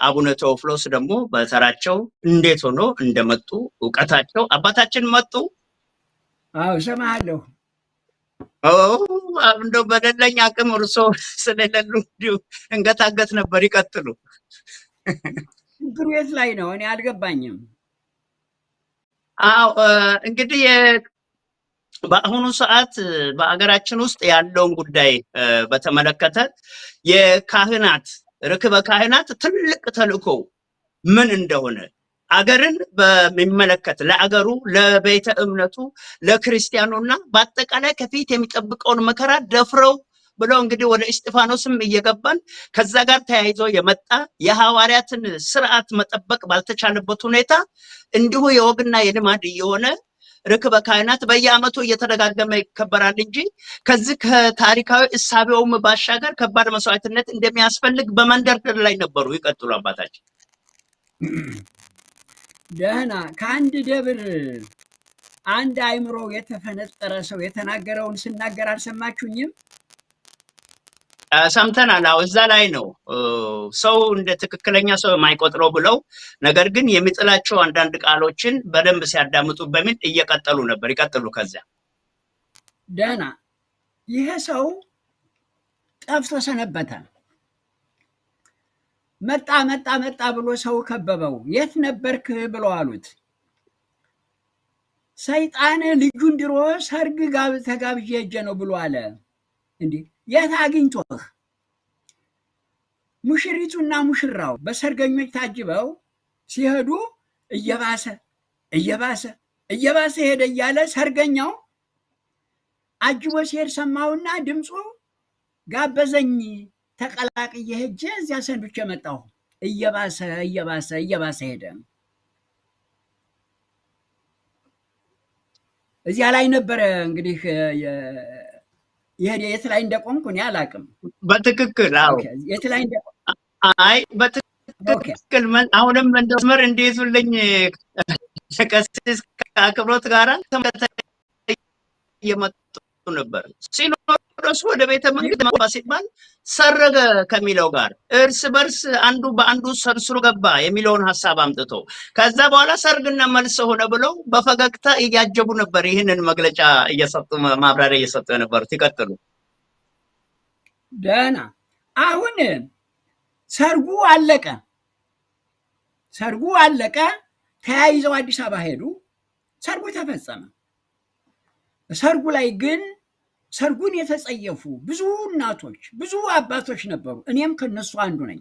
አቡነ ቴዎፍሎስ ደግሞ በተራቸው እንዴት ሆኖ እንደመጡ ዕውቀታቸው አባታችን መጡ። አዎ ሰማሃለሁ። እንደው በደለኛ አቅም እርሶ ስለሌሉ እንገታገት ነበር። ይቀጥሉ። ችግሩ የት ላይ ነው? እኔ አልገባኝም። አዎ እንግዲህ በአሁኑ ሰዓት በአገራችን ውስጥ ያለውን ጉዳይ በተመለከተ የካህናት ርክበ ካህናት ትልቅ ተልእኮ ምን እንደሆነ አገርን በሚመለከት ለአገሩ፣ ለቤተ እምነቱ፣ ለክርስቲያኑና በአጠቃላይ ከፊት የሚጠብቀውን መከራ ደፍረው ብለው እንግዲህ ወደ እስጢፋኖስም እየገባን ከዛ ጋር ተያይዞ የመጣ የሐዋርያትን ስርዓት መጠበቅ ባልተቻለበት ሁኔታ እንዲሁ የወግና የልማድ እየሆነ ርክበ ካህናት በየዓመቱ እየተደጋገመ ይከበራል እንጂ ከዚህ ከታሪካዊ እሳቤውም ባሻገር ከባድ መስዋዕትነት እንደሚያስፈልግ በመንደርደር ላይ ነበሩ። ይቀጥሉ አባታችን። ደህና ከአንድ ደብር አንድ አይምሮ የተፈነጠረ ሰው የተናገረውን ስናገር አልሰማችሁኝም? ሰምተናል። አዎ እዛ ላይ ነው ሰው እንደ ትክክለኛ ሰው የማይቆጥረው ብለው ነገር ግን የሚጥላቸው አንዳንድ ቃሎችን በደንብ ሲያዳምጡ በሚል እየቀጠሉ ነበር። ይቀጥሉ። ከዚያ ደህና ይሄ ሰው ጠፍቶ ሰነበተ። መጣ ብሎ ሰው ከበበው። የት ነበርክ ብለው አሉት። ሰይጣን ልጁን ድሮ ሰርግ ተጋብዤ ሄጄ ነው ብሎ አለ። እንዴ የት አግኝቶህ? ሙሽሪቱና ሙሽራው በሰርገኞች ታጅበው ሲሄዱ እየባሰ ሄደ እያለ ሰርገኛው አጅቦ ሲሄድ ሰማውና ድምፁ ጋበዘኝ፣ ተቀላቅዬ ሄጄ እዚያ ሰንብቼ መጣሁ። እየባሰ ሄደ። እዚያ ላይ ነበረ እንግዲህ የት ላይ እንደቆምኩ እኔ አላውቅም። በትክክል አዎ፣ የት ላይ እንደቆምኩ አይ በትክክል አሁንም እንደመስመር እንዲይዙልኝ ቀሲስ ከአክብሮት ጋር እየመጡ ነበር። ሲኖዶሱ ወደ ቤተ መንግስት መግባ ሲባል ሰረገ ከሚለው ጋር እርስ በርስ አንዱ በአንዱ ሰርስሮ ገባ የሚለውን ሐሳብ አምጥቶ ከዛ በኋላ ሰርግና መልስ ሆነ ብለው በፈገግታ እያጀቡ ነበር። ይህንን መግለጫ እየሰጡ ማብራሪያ እየሰጡ የነበሩት። ይቀጥሉ። ደህና አሁን ሰርጉ አለቀ። ተያይዘው አዲስ አበባ ሄዱ። ሰርጉ ተፈጸመ። ሰርጉ ላይ ግን ሰርጉን የተጸየፉ ብዙ እናቶች፣ ብዙ አባቶች ነበሩ። እኔም ከነሱ አንዱ ነኝ።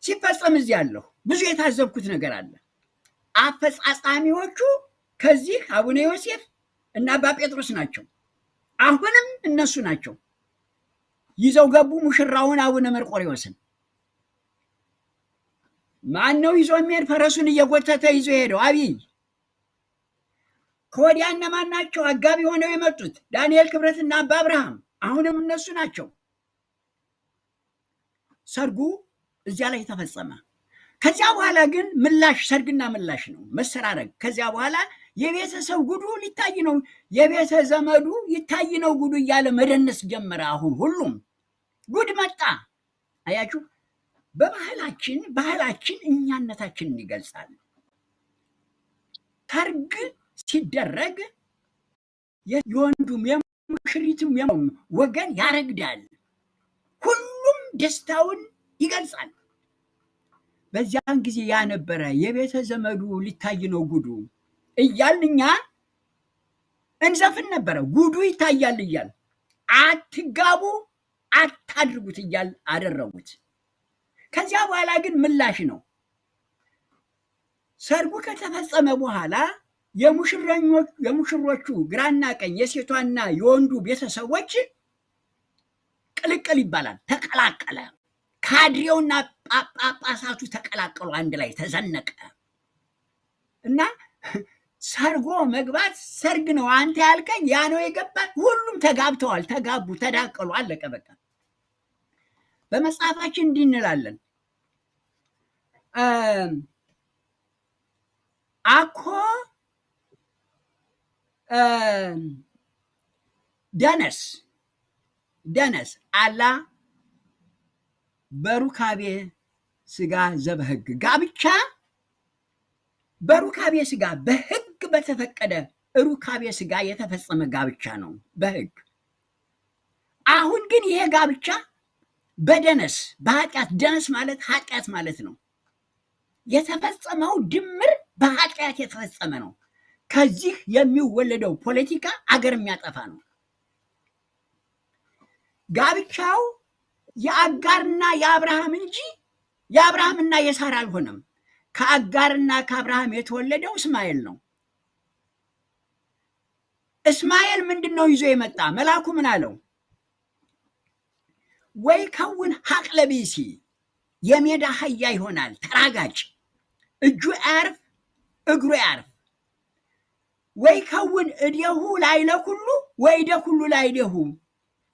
ሲፈጸም እዚህ ያለሁ ብዙ የታዘብኩት ነገር አለ። አፈጻጻሚዎቹ ከዚህ አቡነ ዮሴፍ እና አባ ጴጥሮስ ናቸው። አሁንም እነሱ ናቸው። ይዘው ገቡ ሙሽራውን አቡነ መርቆሬዎስን። ማን ነው ይዞ የሚሄድ? ፈረሱን እየጎተተ ይዞ ሄደው አብይ። ከወዲያ እነማን ናቸው አጋቢ ሆነው የመጡት? ዳንኤል ክብረትና አባ አብርሃም። አሁንም እነሱ ናቸው። ሰርጉ እዚያ ላይ ተፈጸመ። ከዚያ በኋላ ግን ምላሽ፣ ሰርግና ምላሽ ነው መሰራረግ። ከዚያ በኋላ የቤተሰብ ጉዱ ሊታይ ነው፣ የቤተ ዘመዱ ይታይ ነው ጉዱ እያለ መደነስ ጀመረ። አሁን ሁሉም ጉድ መጣ። አያችሁ፣ ባህላችን እኛነታችንን ይገልጻል። ሰርግ ሲደረግ የወንዱም የሙሽሪቱም ወገን ያረግዳል። ሁሉም ደስታውን ይገልጻል። በዚያን ጊዜ ያ ነበረ የቤተ ዘመዱ ሊታይ ነው ጉዱ እያልን እኛ እንዘፍን ነበረ። ጉዱ ይታያል እያል አትጋቡ አታድርጉት እያል አደረጉት። ከዚያ በኋላ ግን ምላሽ ነው። ሰርጉ ከተፈጸመ በኋላ የሙሽሮቹ ግራና ቀኝ የሴቷና የወንዱ ቤተሰቦች ቅልቅል ይባላል። ተቀላቀለ። ካድሬውና ጳጳሳቱ ተቀላቀሉ፣ አንድ ላይ ተዘነቀ እና ሰርጎ መግባት ሰርግ ነው። አንተ ያልከኝ ያ ነው የገባት። ሁሉም ተጋብተዋል፣ ተጋቡ፣ ተዳቀሉ፣ አለቀ በቃ። በመጽሐፋችን እንዲህ እንላለን፣ አኮ ደነስ አላ በሩካቤ ስጋ ዘበህግ። ጋብቻ በሩካቤ ስጋ በህግ በተፈቀደ ሩካቤ ስጋ የተፈጸመ ጋብቻ ነው በህግ። አሁን ግን ይሄ ጋብቻ በደነስ በኃጢአት፣ ደነስ ማለት ኃጢአት ማለት ነው። የተፈጸመው ድምር በኃጢአት የተፈጸመ ነው። ከዚህ የሚወለደው ፖለቲካ አገር የሚያጠፋ ነው። ጋብቻው የአጋርና የአብርሃም እንጂ የአብርሃምና የሳራ አልሆነም። ከአጋርና ከአብርሃም የተወለደው እስማኤል ነው። እስማኤል ምንድን ነው ይዞ የመጣ? መልአኩ ምን አለው? ወይ ከውን ሀቅለ ቢሲ፣ የሜዳ አህያ ይሆናል ተራጋጭ፣ እጁ አያርፍ እግሩ አያርፍ። ወይ ከውን እዴሁ ላይለ ሁሉ ወይ ደኩሉ ላይደሁ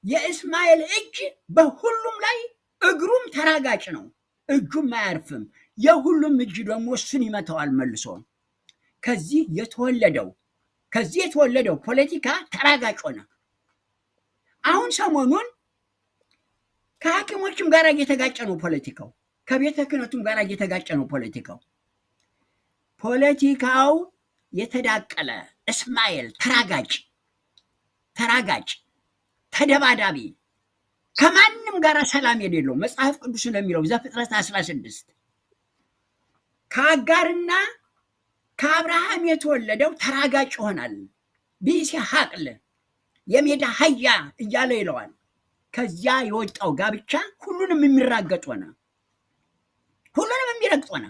የእስማኤል እጅ በሁሉም ላይ እግሩም ተራጋጭ ነው እጁም አያርፍም የሁሉም እጅ ደግሞ እሱን ይመታዋል መልሶ ከዚህ የተወለደው ፖለቲካ ተራጋጭ ሆነ አሁን ሰሞኑን ከሐኪሞችም ጋር እየተጋጨ ነው ፖለቲካው ከቤተ ክህነቱም ጋር እየተጋጨ ነው ፖለቲካው የተዳቀለ እስማኤል ተራጋጭ ተደባዳቢ ከማንም ጋር ሰላም የሌለው መጽሐፍ ቅዱስ እንደሚለው ዘፍጥረት 16 ከአጋርና ከአብርሃም የተወለደው ተራጋጭ ይሆናል ቢይስሐቅ የሜዳ አህያ እያለ ይለዋል ከዚያ የወጣው ጋብቻ ሁሉንም የሚራገጥ ሆነ ሁሉንም የሚረግጥ ሆነ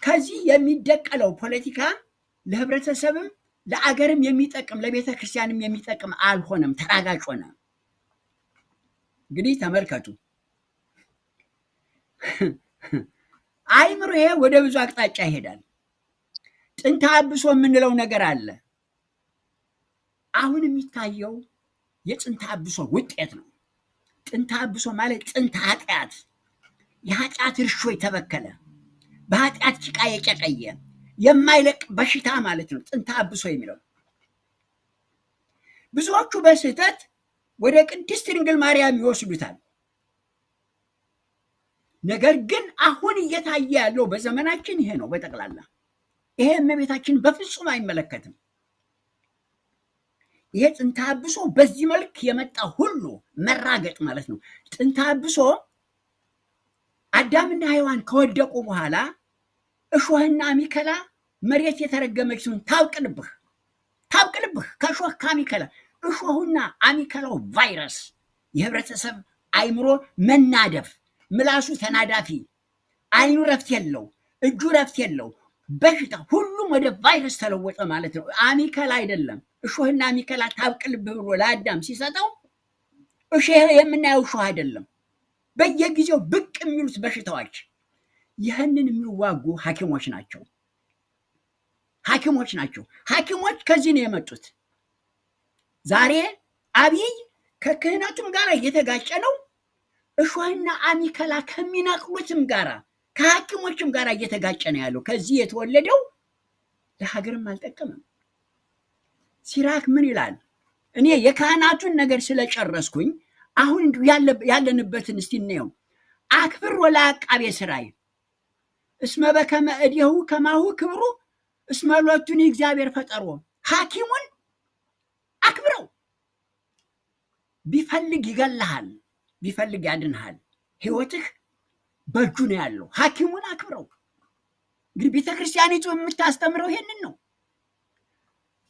ከዚህ የሚደቀለው ፖለቲካ ለህብረተሰብም ለአገርም የሚጠቅም ለቤተ ክርስቲያንም የሚጠቅም አልሆነም ተራጋጭ ሆነ እንግዲህ ተመልከቱ አይምሮ ወደ ብዙ አቅጣጫ ይሄዳል ጥንተ አብሶ የምንለው ነገር አለ አሁን የሚታየው የጥንተ አብሶ ውጤት ነው ጥንተ አብሶ ማለት ጥንተ ኃጢአት የኃጢአት እርሾ የተበከለ በኃጢአት ጭቃ የጨቀየ የማይለቅ በሽታ ማለት ነው ጥንተ አብሶ የሚለው ብዙዎቹ በስህተት ወደ ቅድስት ድንግል ማርያም ይወስዱታል ነገር ግን አሁን እየታየ ያለው በዘመናችን ይሄ ነው በጠቅላላ ይሄ እመቤታችን በፍጹም አይመለከትም ይሄ ጥንተ አብሶ በዚህ መልክ የመጣ ሁሉ መራገጥ ማለት ነው ጥንተ አብሶ አዳምና ሔዋን ከወደቁ በኋላ እሾህና አሚከላ መሬት የተረገመችውን ታብቅልብህ ከእሾህ ከአሚከላ እሾሁና አሚከላው ቫይረስ የህብረተሰብ አይምሮ መናደፍ ምላሱ ተናዳፊ አይኑ ረፍት የለው እጁ ረፍት የለው በሽታ ሁሉም ወደ ቫይረስ ተለወጠ ማለት ነው አሚከላ አይደለም እሾህና አሚከላ ታብቅልብህ ብሎ ለአዳም ሲሰጠው እሾህ የምናየው እሾህ አይደለም በየጊዜው ብቅ የሚሉት በሽታዎች ይህንን የሚዋጉ ሐኪሞች ናቸው ሐኪሞች ከዚህ ነው የመጡት ዛሬ አብይ ከክህነቱም ጋር እየተጋጨ ነው እሾህና አሚከላ ከሚነቅሉትም ጋር ከሐኪሞችም ጋር እየተጋጨ ነው ያለው ከዚህ የተወለደው ለሀገርም አልጠቀመም ሲራክ ምን ይላል እኔ የካህናቱን ነገር ስለጨረስኩኝ አሁን ያለንበትን እስቲ እንየው አክብር ወላ አቃቤ ሥራይ እስመ በከመ እዴሁ ከማሁ ክብሩ እስመ ሎቱኒ እግዚአብሔር ፈጠሮ ሐኪሙን አክብረው ቢፈልግ ይገልሃል ቢፈልግ ያድንሃል ህይወትህ በእጁ ነው ያለው ሐኪሙን አክብረው እንግዲህ ቤተክርስቲያኒቱ የምታስተምረው ይሄንን ነው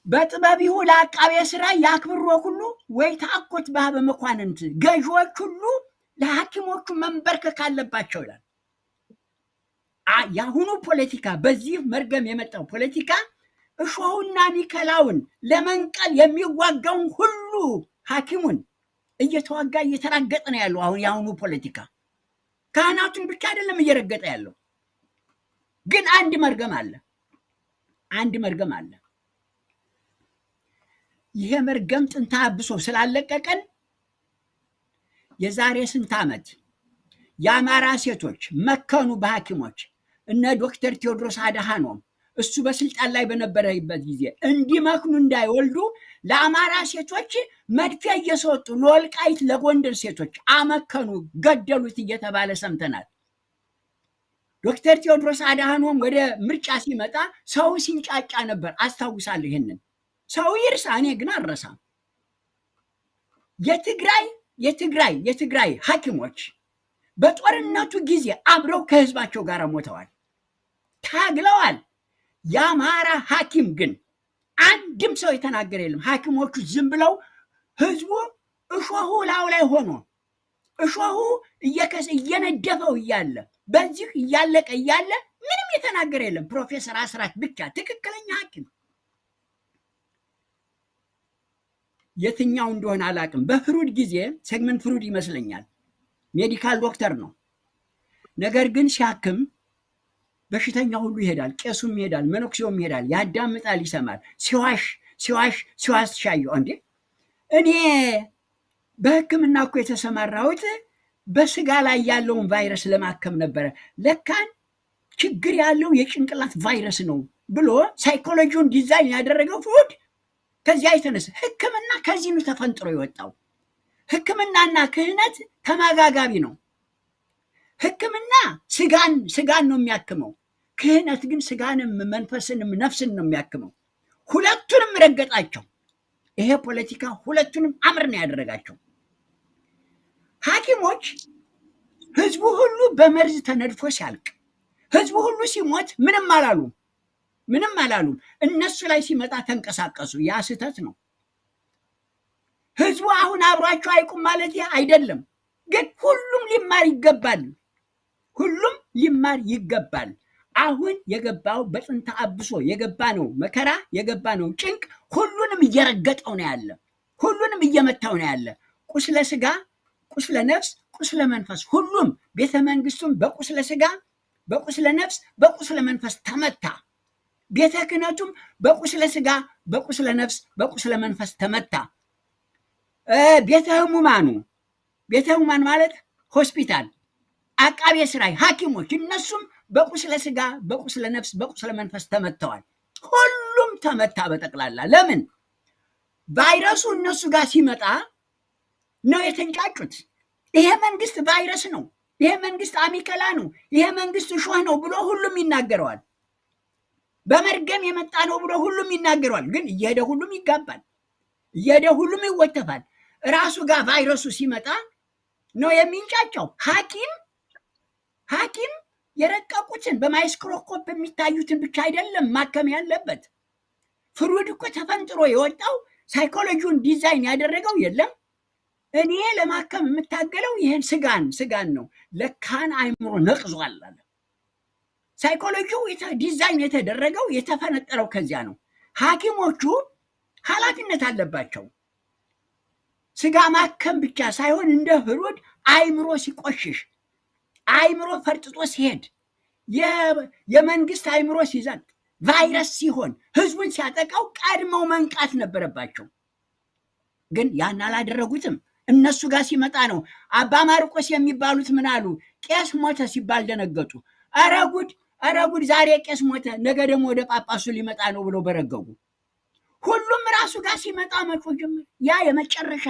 በጥበቢሁ ለአቃቤ ሥራይ ያክብሮ ሁሉ ወይ ተአኮት በኀበ መኳንንት ገዢዎች ሁሉ ለሐኪሞቹ መንበርከክ አለባቸው ይላል ያሁኑ ፖለቲካ በዚህ መርገም የመጣው ፖለቲካ እሾሁና አሚከላውን ለመንቀል የሚዋጋውን ሁሉ ሐኪሙን እየተዋጋ እየተራገጠ ነው ያለው አሁን ያሁኑ ፖለቲካ ካህናቱን ብቻ አይደለም እየረገጠ ያለው ግን አንድ መርገም አለ ይሄ መርገም ጥንተ አብሶ ስላለቀቀን የዛሬ ስንት ዓመት የአማራ ሴቶች መከኑ በሐኪሞች እነ ዶክተር ቴዎድሮስ አድሃኖም እሱ በስልጣን ላይ በነበረበት ጊዜ እንዲመክኑ እንዳይወልዱ ለአማራ ሴቶች መድፊያ እየሰጡ ለወልቃይት ለጎንደር ሴቶች አመከኑ ገደሉት እየተባለ ሰምተናል ዶክተር ቴዎድሮስ አድሃኖም ወደ ምርጫ ሲመጣ ሰው ሲንጫጫ ነበር አስታውሳለሁ ይሄንን ሰው ይርሳ እኔ ግን አልረሳም የትግራይ ሐኪሞች በጦርነቱ ጊዜ አብረው ከህዝባቸው ጋር ሞተዋል ታግለዋል የአማራ ሐኪም ግን አንድም ሰው የተናገረ የለም ሐኪሞቹ ዝም ብለው ህዝቡ እሾሁ ላው ላይ ሆኖ እሾሁ እየነደፈው እያለ በዚህ እያለቀ እያለ ምንም የተናገረ የለም ፕሮፌሰር አስራት ብቻ ትክክለኛ ሐኪም የትኛው እንደሆነ አላቅም በፍሩድ ጊዜ ሴግመንት ፍሩድ ይመስለኛል ሜዲካል ዶክተር ነው ነገር ግን ሲያክም በሽተኛ ሁሉ ይሄዳል፣ ቄሱም ይሄዳል፣ መነኩሴውም ይሄዳል፣ ያዳምጣል፣ ይሰማል። ሲዋሽ ሻየው። እንዴ እኔ በሕክምና እኮ የተሰማራሁት በስጋ ላይ ያለውን ቫይረስ ለማከም ነበረ። ለካን ችግር ያለው የጭንቅላት ቫይረስ ነው ብሎ ሳይኮሎጂውን ዲዛይን ያደረገው ፍሩድ ከዚያ የተነሳ ሕክምና ከዚህ ነው ተፈንጥሮ የወጣው። ሕክምናና ክህነት ተመጋጋቢ ነው። ሕክምና ስጋን ነው የሚያክመው። ክህነት ግን ስጋንም መንፈስንም ነፍስን ነው የሚያክመው። ሁለቱንም ረገጣቸው። ይሄ ፖለቲካ ሁለቱንም አምር ነው ያደረጋቸው። ሐኪሞች ህዝቡ ሁሉ በመርዝ ተነድፎ ሲያልቅ፣ ህዝቡ ሁሉ ሲሞት ምንም አላሉም። እነሱ ላይ ሲመጣ ተንቀሳቀሱ። ያ ስህተት ነው። ህዝቡ አሁን አብሯቸው አይቁም ማለት አይደለም፣ ግን ሁሉም ሊማር ይገባል። አሁን የገባው በጥንተ አብሶ የገባ ነው መከራ፣ የገባ ነው ጭንቅ፣ ሁሉንም እየረገጠው ነው ያለ፣ ሁሉንም እየመታው ነው ያለ። ቁስለ ስጋ፣ ቁስለ ነፍስ፣ ቁስለ መንፈስ፣ ሁሉም ቤተ መንግስቱም በቁስለ ስጋ፣ በቁስለ ነፍስ፣ በቁስለ መንፈስ ተመታ። ቤተ ክህነቱም በቁስለ ስጋ፣ በቁስለ ነፍስ፣ በቁስለ መንፈስ ተመታ። ቤተ ህሙማን ማለት ሆስፒታል፣ አቃቤ ሥራይ፣ ሐኪሞች እነሱም በቁስለ ስጋ፣ በቁስለ ነፍስ፣ በቁስለ መንፈስ ተመተዋል። ሁሉም ተመታ በጠቅላላ። ለምን? ቫይረሱ እነሱ ጋር ሲመጣ ነው የተንጫጩት። ይሄ መንግስት ቫይረስ ነው፣ ይሄ መንግስት አሚከላ ነው፣ ይሄ መንግስት እሾህ ነው ብሎ ሁሉም ይናገረዋል። በመርገም የመጣ ነው ብሎ ሁሉም ይናገረዋል። ግን እየሄደ ሁሉም ይጋባል፣ እየሄደ ሁሉም ይወተፋል። ራሱ ጋር ቫይረሱ ሲመጣ ነው የሚንጫጫው። ሐኪም የረቀቁትን በማይክሮስኮፕ የሚታዩትን ብቻ አይደለም ማከም ያለበት። ፍሩድ እኮ ተፈንጥሮ የወጣው ሳይኮሎጂውን ዲዛይን ያደረገው የለም እኔ ለማከም የምታገለው ይሄን ስጋን ነው። ለካን አይምሮ ነቅዟል አለ። ሳይኮሎጂው ዲዛይን የተደረገው የተፈነጠረው ከዚያ ነው። ሐኪሞቹ ኃላፊነት አለባቸው። ስጋ ማከም ብቻ ሳይሆን እንደ ፍሩድ አይምሮ ሲቆሽሽ፣ አይምሮ ፈርጥጦ ሲሄድ፣ የመንግስት አይምሮ ሲዘልቅ፣ ቫይረስ ሲሆን፣ ህዝቡን ሲያጠቃው ቀድመው መንቃት ነበረባቸው። ግን ያን አላደረጉትም። እነሱ ጋር ሲመጣ ነው። አባ ማርቆስ የሚባሉት ምን አሉ? ቄስ ሞተ ሲባል ደነገጡ። ኧረ ጉድ ዛሬ ቄስ ሞተ፣ ነገ ደግሞ ወደ ጳጳሱ ሊመጣ ነው ብሎ በረገጉ። ሁሉም ራሱ ጋር ሲመጣ መጥፎ ጀመር። ያ የመጨረሻ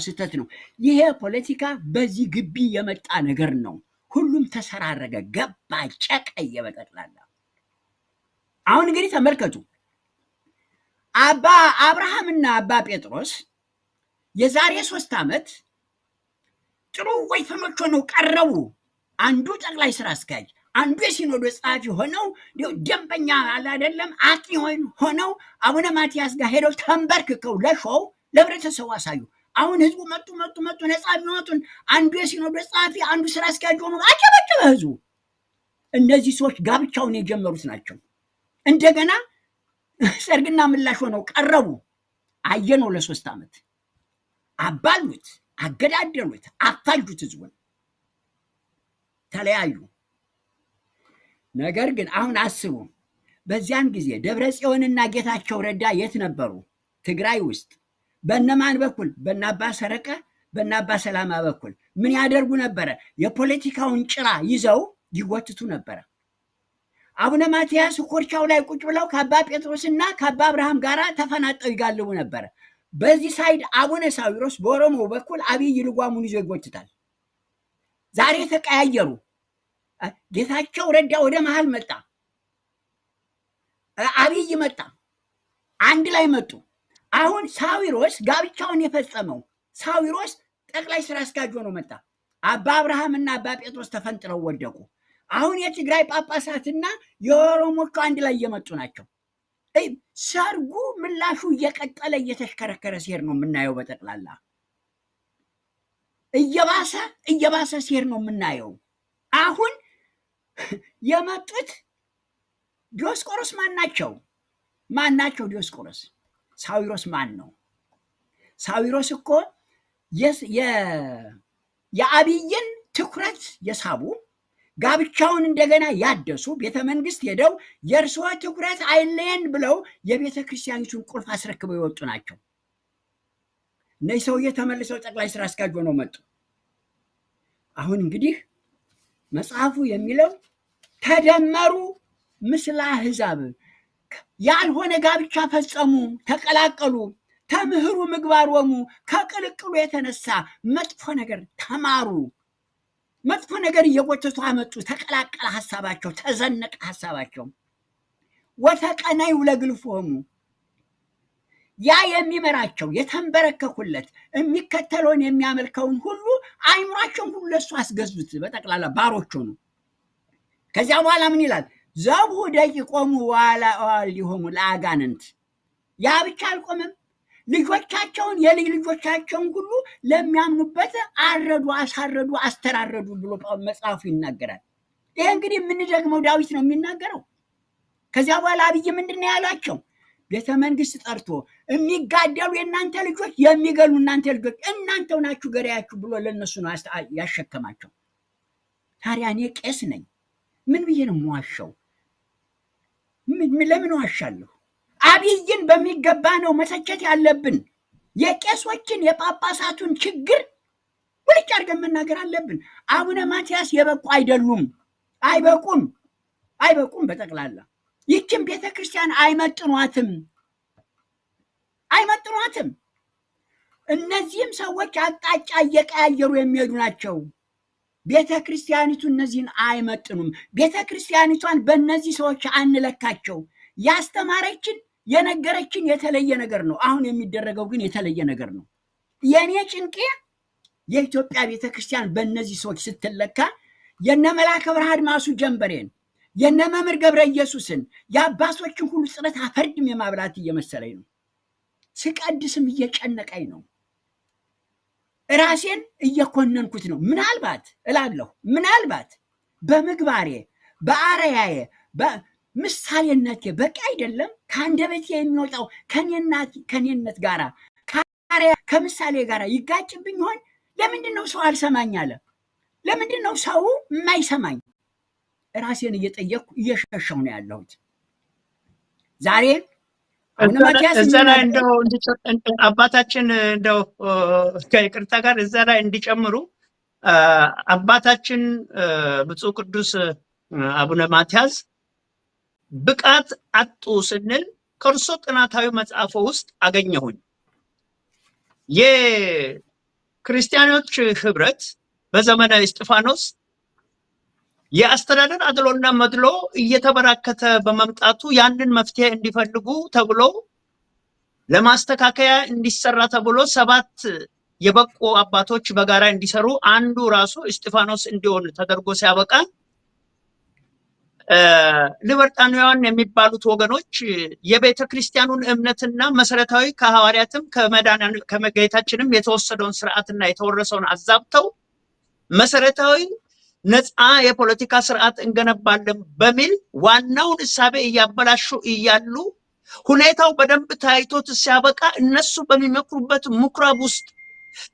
ስህተት ነው። ይሄ ፖለቲካ በዚህ ግቢ የመጣ ነገር ነው። ሁሉም ተሰራረገ፣ ገባ፣ ጨቀየ በጠቅላላ። አሁን እንግዲህ ተመልከቱ። አባ አብርሃምና አባ ጴጥሮስ የዛሬ 3 ዓመት ጥሩ ወይፈኖች ሆነው ቀረቡ። አንዱ ጠቅላይ ስራ አስኪያጅ፣ አንዱ የሲኖዶስ ጸሐፊ ሆነው ደንበኛ አይደለም አቂ ሆነው አቡነ ማትያስ ጋር ሄደው ተንበርክከው ለሾው ለህብረተሰቡ አሳዩ። አሁን ህዝቡ መጡ ነፃ የሚወጡን አንዱ የሲኖዶስ ጸሐፊ፣ አንዱ ስራ አስኪያጅ ሆነው አጨበጨበ ህዝቡ። እነዚህ ሰዎች ጋብቻውን የጀመሩት ናቸው። እንደገና ሰርግና ምላሽ ሆነው ቀረቡ። አየነው ለ3 ዓመት አባሉት፣ አገዳደሉት፣ አፋጁት፣ ህዝቡን ተለያዩ። ነገር ግን አሁን አስቡ፣ በዚያን ጊዜ ደብረ ጽዮንና ጌታቸው ረዳ የት ነበሩ? ትግራይ ውስጥ። በእነማን በኩል? በእናባ ሰረቀ፣ በእናባ ሰላማ በኩል ምን ያደርጉ ነበረ? የፖለቲካውን ጭራ ይዘው ይወትቱ ነበረ። አቡነ ማትያስ ኮርቻው ላይ ቁጭ ብለው ከአባ ጴጥሮስና ከአባ አብርሃም ጋር ተፈናጠው ይጋልቡ ነበረ። በዚህ ሳይድ አቡነ ሳዊሮስ በኦሮሞ በኩል አብይ ልጓሙን ይዞ ይጎትታል። ዛሬ ተቀያየሩ። ጌታቸው ረዳ ወደ መሃል መጣ፣ አብይ መጣ፣ አንድ ላይ መጡ። አሁን ሳዊሮስ ጋብቻውን የፈጸመው ሳዊሮስ ጠቅላይ ስራ አስኪያጅ ሆኖ መጣ። አባ አብርሃምና አባ ጴጥሮስ ተፈንጥረው ወደቁ። አሁን የትግራይ ጳጳሳትና የኦሮሞቹ አንድ ላይ እየመጡ ናቸው። ሰርጉ ምላሹ እየቀጠለ እየተሽከረከረ ሲሄድ ነው የምናየው። በጠቅላላ እየባሰ ሲሄድ ነው የምናየው። አሁን የመጡት ዲዮስቆሮስ ማን ናቸው? ዲዮስቆሮስ ሳዊሮስ ማን ነው? ሳዊሮስ እኮ የአብይን ትኩረት የሳቡ ጋብቻውን እንደገና ያደሱ ቤተ መንግስት ሄደው የእርስዎ ትኩረት አይለየን ብለው የቤተ ክርስቲያኒቱን ቁልፍ አስረክበው የወጡ ናቸው። እነዚህ ሰውዬ ተመልሰው ጠቅላይ ስራ አስኪያጅ ሆነው መጡ። አሁን እንግዲህ መጽሐፉ የሚለው ተደመሩ ምስለ አሕዛብ፣ ያልሆነ ጋብቻ ፈጸሙ፣ ተቀላቀሉ፣ ተምህሩ ምግባሮሙ፣ ከቅልቅሉ የተነሳ መጥፎ ነገር ተማሩ፣ መጥፎ ነገር እየጎተቱ አመጡ። ተቀላቀለ ሐሳባቸው፣ ተዘነቀ ሐሳባቸው። ወተቀነዩ ለግልፎሙ፣ ያ የሚመራቸው የተንበረከኩለት የሚከተለውን የሚያመልከውን ሁሉ አይምሯቸውን ሁሉ ለሱ አስገዙት። በጠቅላላ ባሮቹ ነው። ከዚያ በኋላ ምን ይላል? ዘብሑ ደቂቆሙ ወአልዓሊሆሙ ለአጋንንት። ያ ብቻ አልቆመም። ልጆቻቸውን የልጅ ልጆቻቸውን ሁሉ ለሚያምኑበት አረዱ፣ አሳረዱ፣ አስተራረዱ ብሎ መጽሐፉ ይናገራል። ይሄ እንግዲህ የምንደግመው ዳዊት ነው የሚናገረው። ከዚያ በኋላ አብይ ምንድን ነው ያላቸው? ቤተ መንግስት ጠርቶ የሚጋደሉ የእናንተ ልጆች፣ የሚገሉ እናንተ ልጆች እናንተው ናችሁ ገዳያችሁ ብሎ ለነሱ ነው ያሸከማቸው። ታዲያ እኔ ቄስ ነኝ፣ ምን ብዬ ነው የምዋሻው? ለምን ዋሻለሁ? አብይን በሚገባ ነው መተቸት ያለብን። የቄሶችን የጳጳሳቱን ችግር ውልጭ አድርገን መናገር አለብን። አቡነ ማትያስ የበቁ አይደሉም፣ አይበቁም። በጠቅላላ ይህችን ቤተክርስቲያን አይመጥኗትም። እነዚህም ሰዎች አቅጣጫ እየቀያየሩ የሚሄዱ ናቸው። ቤተክርስቲያኒቱ እነዚህን አይመጥኑም። ቤተክርስቲያኒቷን በእነዚህ ሰዎች አንለካቸው። ያስተማረችን የነገረችን የተለየ ነገር ነው። አሁን የሚደረገው ግን የተለየ ነገር ነው። የኔ ጭንቄ የኢትዮጵያ ቤተክርስቲያን በእነዚህ ሰዎች ስትለካ የነ መልአከ ብርሃን ማሱ ጀንበሬን የነ መምህር ገብረ ኢየሱስን የአባቶችን ሁሉ ጽረት አፈርድም የማብላት እየመሰለኝ ነው። ስቀድስም እየጨነቀኝ ነው። ራሴን እየኮነንኩት ነው። ምናልባት እላለሁ፣ ምናልባት በምግባሬ በአርአያዬ በምሳሌነቴ በቂ አይደለም። ከአንደበቴ የሚወጣው ከኔነት ጋራ ከምሳሌ ጋራ ይጋጭብኝ ይሆን? ለምንድን ነው ሰው አልሰማኝ አለ? ለምንድን ነው ሰው የማይሰማኝ? ራሴን እየጠየቅኩ እየሸሸው ነው ያለሁት ዛሬ። እዛ ላይ እንደው አባታችን እንደው ከይቅርታ ጋር እዛ ላይ እንዲጨምሩ አባታችን ብፁዕ ቅዱስ አቡነ ማትያስ ብቃት አጡ ስንል ከእርሶ ጥናታዊ መጽሐፎ ውስጥ አገኘሁኝ። የክርስቲያኖች ህብረት በዘመነ እስጢፋኖስ የአስተዳደር አድሎና መድሎ እየተበራከተ በመምጣቱ ያንን መፍትሄ እንዲፈልጉ ተብሎ ለማስተካከያ እንዲሰራ ተብሎ 7 የበቁ አባቶች በጋራ እንዲሰሩ አንዱ ራሱ እስጢፋኖስ እንዲሆን ተደርጎ ሲያበቃ ሊበርጣኒያን የሚባሉት ወገኖች የቤተ ክርስቲያኑን እምነትና መሰረታዊ ከሐዋርያትም ከጌታችንም የተወሰደውን ስርዓትና የተወረሰውን አዛብተው መሰረታዊ ነፃ የፖለቲካ ስርዓት እንገነባለን በሚል ዋናውን እሳቤ እያበላሹ እያሉ ሁኔታው በደንብ ታይቶት ሲያበቃ እነሱ በሚመክሩበት ምኩራብ ውስጥ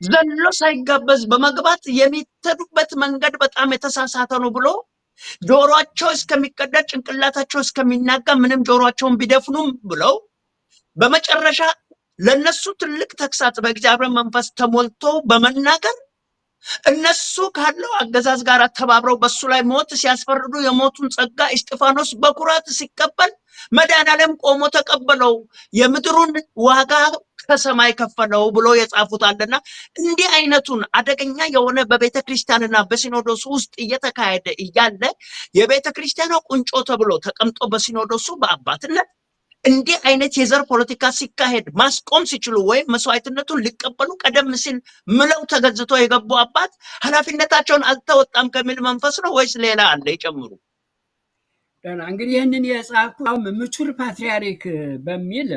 ዘሎ ሳይጋበዝ በመግባት የሚተዱበት መንገድ በጣም የተሳሳተ ነው ብሎ ጆሮአቸው እስከሚቀዳ ጭንቅላታቸው እስከሚናጋ ምንም ጆሮአቸውን ቢደፍኑም ብለው በመጨረሻ ለነሱ ትልቅ ተግሳጽ በእግዚአብሔር መንፈስ ተሞልቶ በመናገር እነሱ ካለው አገዛዝ ጋር ተባብረው በሱ ላይ ሞት ሲያስፈርዱ የሞቱን ጸጋ እስጢፋኖስ በኩራት ሲቀበል መድኃኔዓለም ቆሞ ተቀበለው፣ የምድሩን ዋጋ ከሰማይ ከፈለው ብሎ የጻፉት አለና እንዲህ አይነቱን አደገኛ የሆነ በቤተ ክርስቲያንና በሲኖዶሱ ውስጥ እየተካሄደ እያለ የቤተ ክርስቲያኗ ቁንጮ ተብሎ ተቀምጦ በሲኖዶሱ በአባትነት እንዲህ አይነት የዘር ፖለቲካ ሲካሄድ ማስቆም ሲችሉ ወይም መስዋዕትነቱን ሊቀበሉ ቀደም ሲል ምለው ተገዝቶ የገቡ አባት ኃላፊነታቸውን አልተወጣም ከሚል መንፈስ ነው ወይስ ሌላ አለ? ይጨምሩ። እንግዲህ ይህንን የጻፍኩት ምቹር ፓትርያርክ በሚል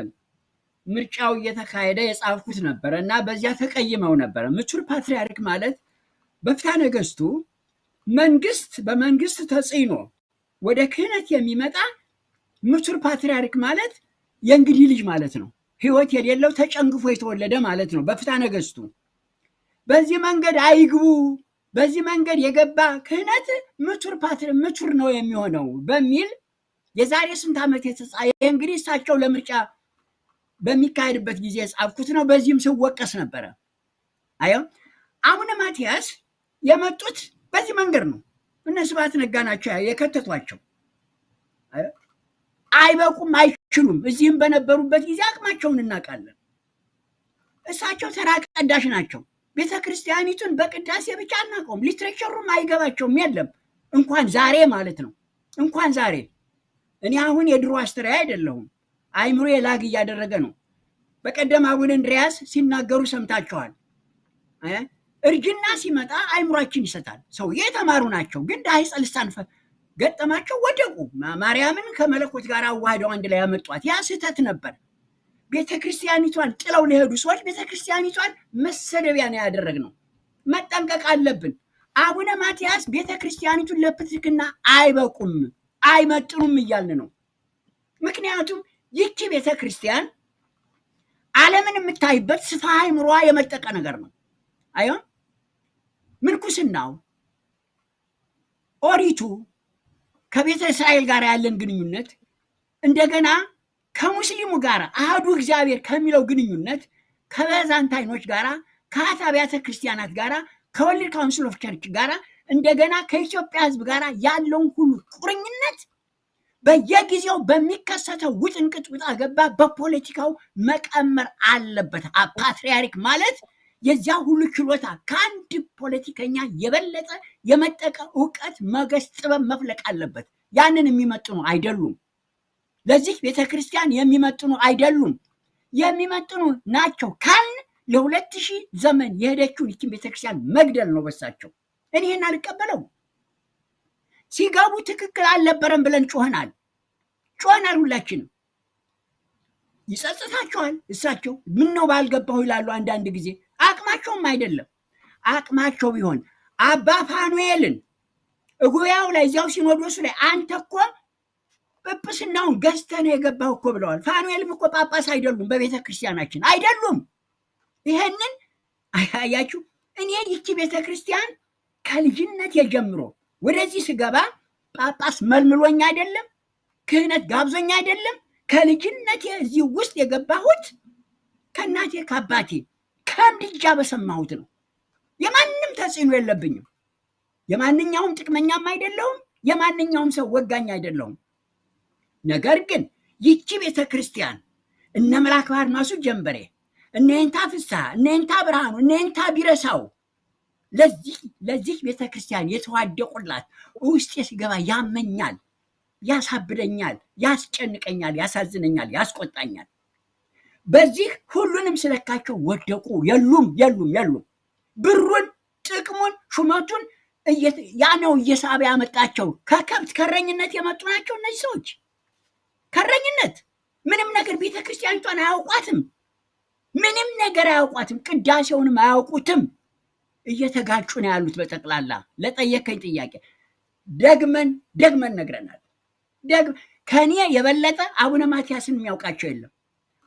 ምርጫው እየተካሄደ የጻፍኩት ነበር እና በዚያ ተቀይመው ነበር። ምቹር ፓትርያርክ ማለት በፍትሐ ነገሥቱ በመንግስት ተጽዕኖ ወደ ክህነት የሚመጣ ምቹር ፓትርያርክ ማለት የእንግዲህ ልጅ ማለት ነው። ህይወት የሌለው ተጨንግፎ የተወለደ ማለት ነው በፍትሐ ነገሥቱ። በዚህ መንገድ አይግቡ በዚህ መንገድ የገባ ክህነት ምቹር ነው የሚሆነው በሚል የዛሬ ስንት ዓመት የተጻፈ እንግዲህ እሳቸው ለምርጫ በሚካሄድበት ጊዜ የጻፍኩት ነው። በዚህም ስወቀስ ነበረ። አየው አቡነ ማትያስ የመጡት በዚህ መንገድ ነው። እነ ስብሐት ነጋ ናቸው የከተቷቸው። አይበቁም፣ አይችሉም። እዚህም በነበሩበት ጊዜ አቅማቸውን እናውቃለን። እሳቸው ተራ ቀዳሽ ናቸው። ቤተክርስቲያኒቱን በቅዳሴ ብቻ አናውቀውም። ሊትሬቸሩም አይገባቸውም። የለም እንኳን ዛሬ ማለት ነው። እንኳን ዛሬ እኔ አሁን የድሮ አስተርያ አይደለሁም። አይምሮ ላግ እያደረገ ነው። በቀደም አቡነ እንድርያስ ሲናገሩ ሰምታችኋል። እርጅና ሲመጣ አይምሯችን ይሰጣል። ሰውዬ የተማሩ ናቸው፣ ግን ዳሂፀ ልሳን ገጠማቸው፣ ወደቁ። ማርያምን ከመለኮት ጋር አዋህደው አንድ ላይ ያመጧት። ያ ስህተት ነበር። ቤተክርስቲያኒቷን ጥለው ለሄዱ ሰዎች ቤተክርስቲያኒቷን መሰደቢያ ነው ያደረግነው። መጠንቀቅ አለብን። አቡነ ማትያስ ቤተክርስቲያኒቱን ለፕትርክና አይበቁም፣ አይመጥኑም እያልን ነው። ምክንያቱም ይቺ ቤተክርስቲያን ዓለምን የምታይበት ስፍሃ አይምሯ የመጠቀ ነገር ነው። አዮ ምንኩስናው፣ ኦሪቱ፣ ከቤተ እስራኤል ጋር ያለን ግንኙነት፣ እንደገና ከሙስሊሙ ጋር አህዱ እግዚአብሔር ከሚለው ግንኙነት፣ ከበዛንታይኖች ጋር፣ ከአት አብያተ ክርስቲያናት ጋር፣ ከወርልድ ካውንስል ኦፍ ቸርች ጋር፣ እንደገና ከኢትዮጵያ ሕዝብ ጋር ያለውን ሁሉ ቁርኝነት በየጊዜው በሚከሰተው ውጥንቅጥ ውጣ ገባ በፖለቲካው መቀመር አለበት። ፓትሪያርክ ማለት የዚያ ሁሉ ችሎታ ከአንድ ፖለቲከኛ የበለጠ የመጠቀ እውቀት፣ መገስ፣ ጥበብ መፍለቅ አለበት። ያንን የሚመጥኑ አይደሉም። ለዚህ ቤተክርስቲያን የሚመጥኑ አይደሉም። የሚመጥኑ ናቸው ካልን ለ2000 ዘመን የሄደችውን ይህችን ቤተክርስቲያን መግደል ነው በሳቸው። እኔ ይሄን አልቀበለው። ሲገቡ ትክክል አልነበረም ብለን ጮኸናል። ሁላችንም። ይጸጽታቸዋል እሳቸው። ምን ነው ባልገባሁ ይላሉ አንዳንድ ጊዜ። አቅማቸውም አይደለም። አቅማቸው ቢሆን አባ ፋኑኤልን ጉባኤው ላይ እዚያው ሲኖዶሱ ላይ አንተ እኮ ጵጵስናውን ገዝተህ ነው የገባው እኮ ብለዋል። ፋኑኤልም እኮ ጳጳስ አይደሉም፣ በቤተ ክርስቲያናችን አይደሉም። ይሄንን አያያችሁ። እኔ ይቺ ቤተ ክርስቲያን ከልጅነት የጀምሮ ወደዚህ ስገባ ጳጳስ መልምሎኝ አይደለም፣ ክህነት ጋብዞኝ አይደለም። ከልጅነት እዚህ ውስጥ የገባሁት ከእናቴ ከአባቴ ከምድጃ በሰማሁት ነው። የማንም ተጽዕኖ የለብኝም። የማንኛውም ጥቅመኛም አይደለሁም። የማንኛውም ሰው ወጋኝ አይደለሁም። ነገር ግን ይቺ ቤተ ክርስቲያን እነ መልአከ አድማሱ ጀንበሬ፣ እነ ኤንታ ፍስሐ፣ እነ ኤንታ ብርሃኑ፣ እነ ኤንታ ቢረሳው ለዚህ ቤተ ክርስቲያን የተዋደቁላት ውስጤ ሲገባ ያመኛል፣ ያሳብደኛል፣ ያስጨንቀኛል፣ ያሳዝነኛል፣ ያስቆጣኛል። በዚህ ሁሉንም ስለካቸው ወደቁ። የሉም። ብሩን፣ ጥቅሙን፣ ሹመቱን ያ ነው እየሳበ ያመጣቸው። ከከብት ከረኝነት የመጡ ናቸው እነዚህ ሰዎች። ከረኝነት ምንም ነገር ቤተ ክርስቲያኒቷን አያውቋትም። ምንም ነገር አያውቋትም። ቅዳሴውንም አያውቁትም። እየተጋጩ ነው ያሉት። በጠቅላላ ለጠየቀኝ ጥያቄ ደግመን ነግረናል። ከኔ የበለጠ አቡነ ማትያስን የሚያውቃቸው የለም።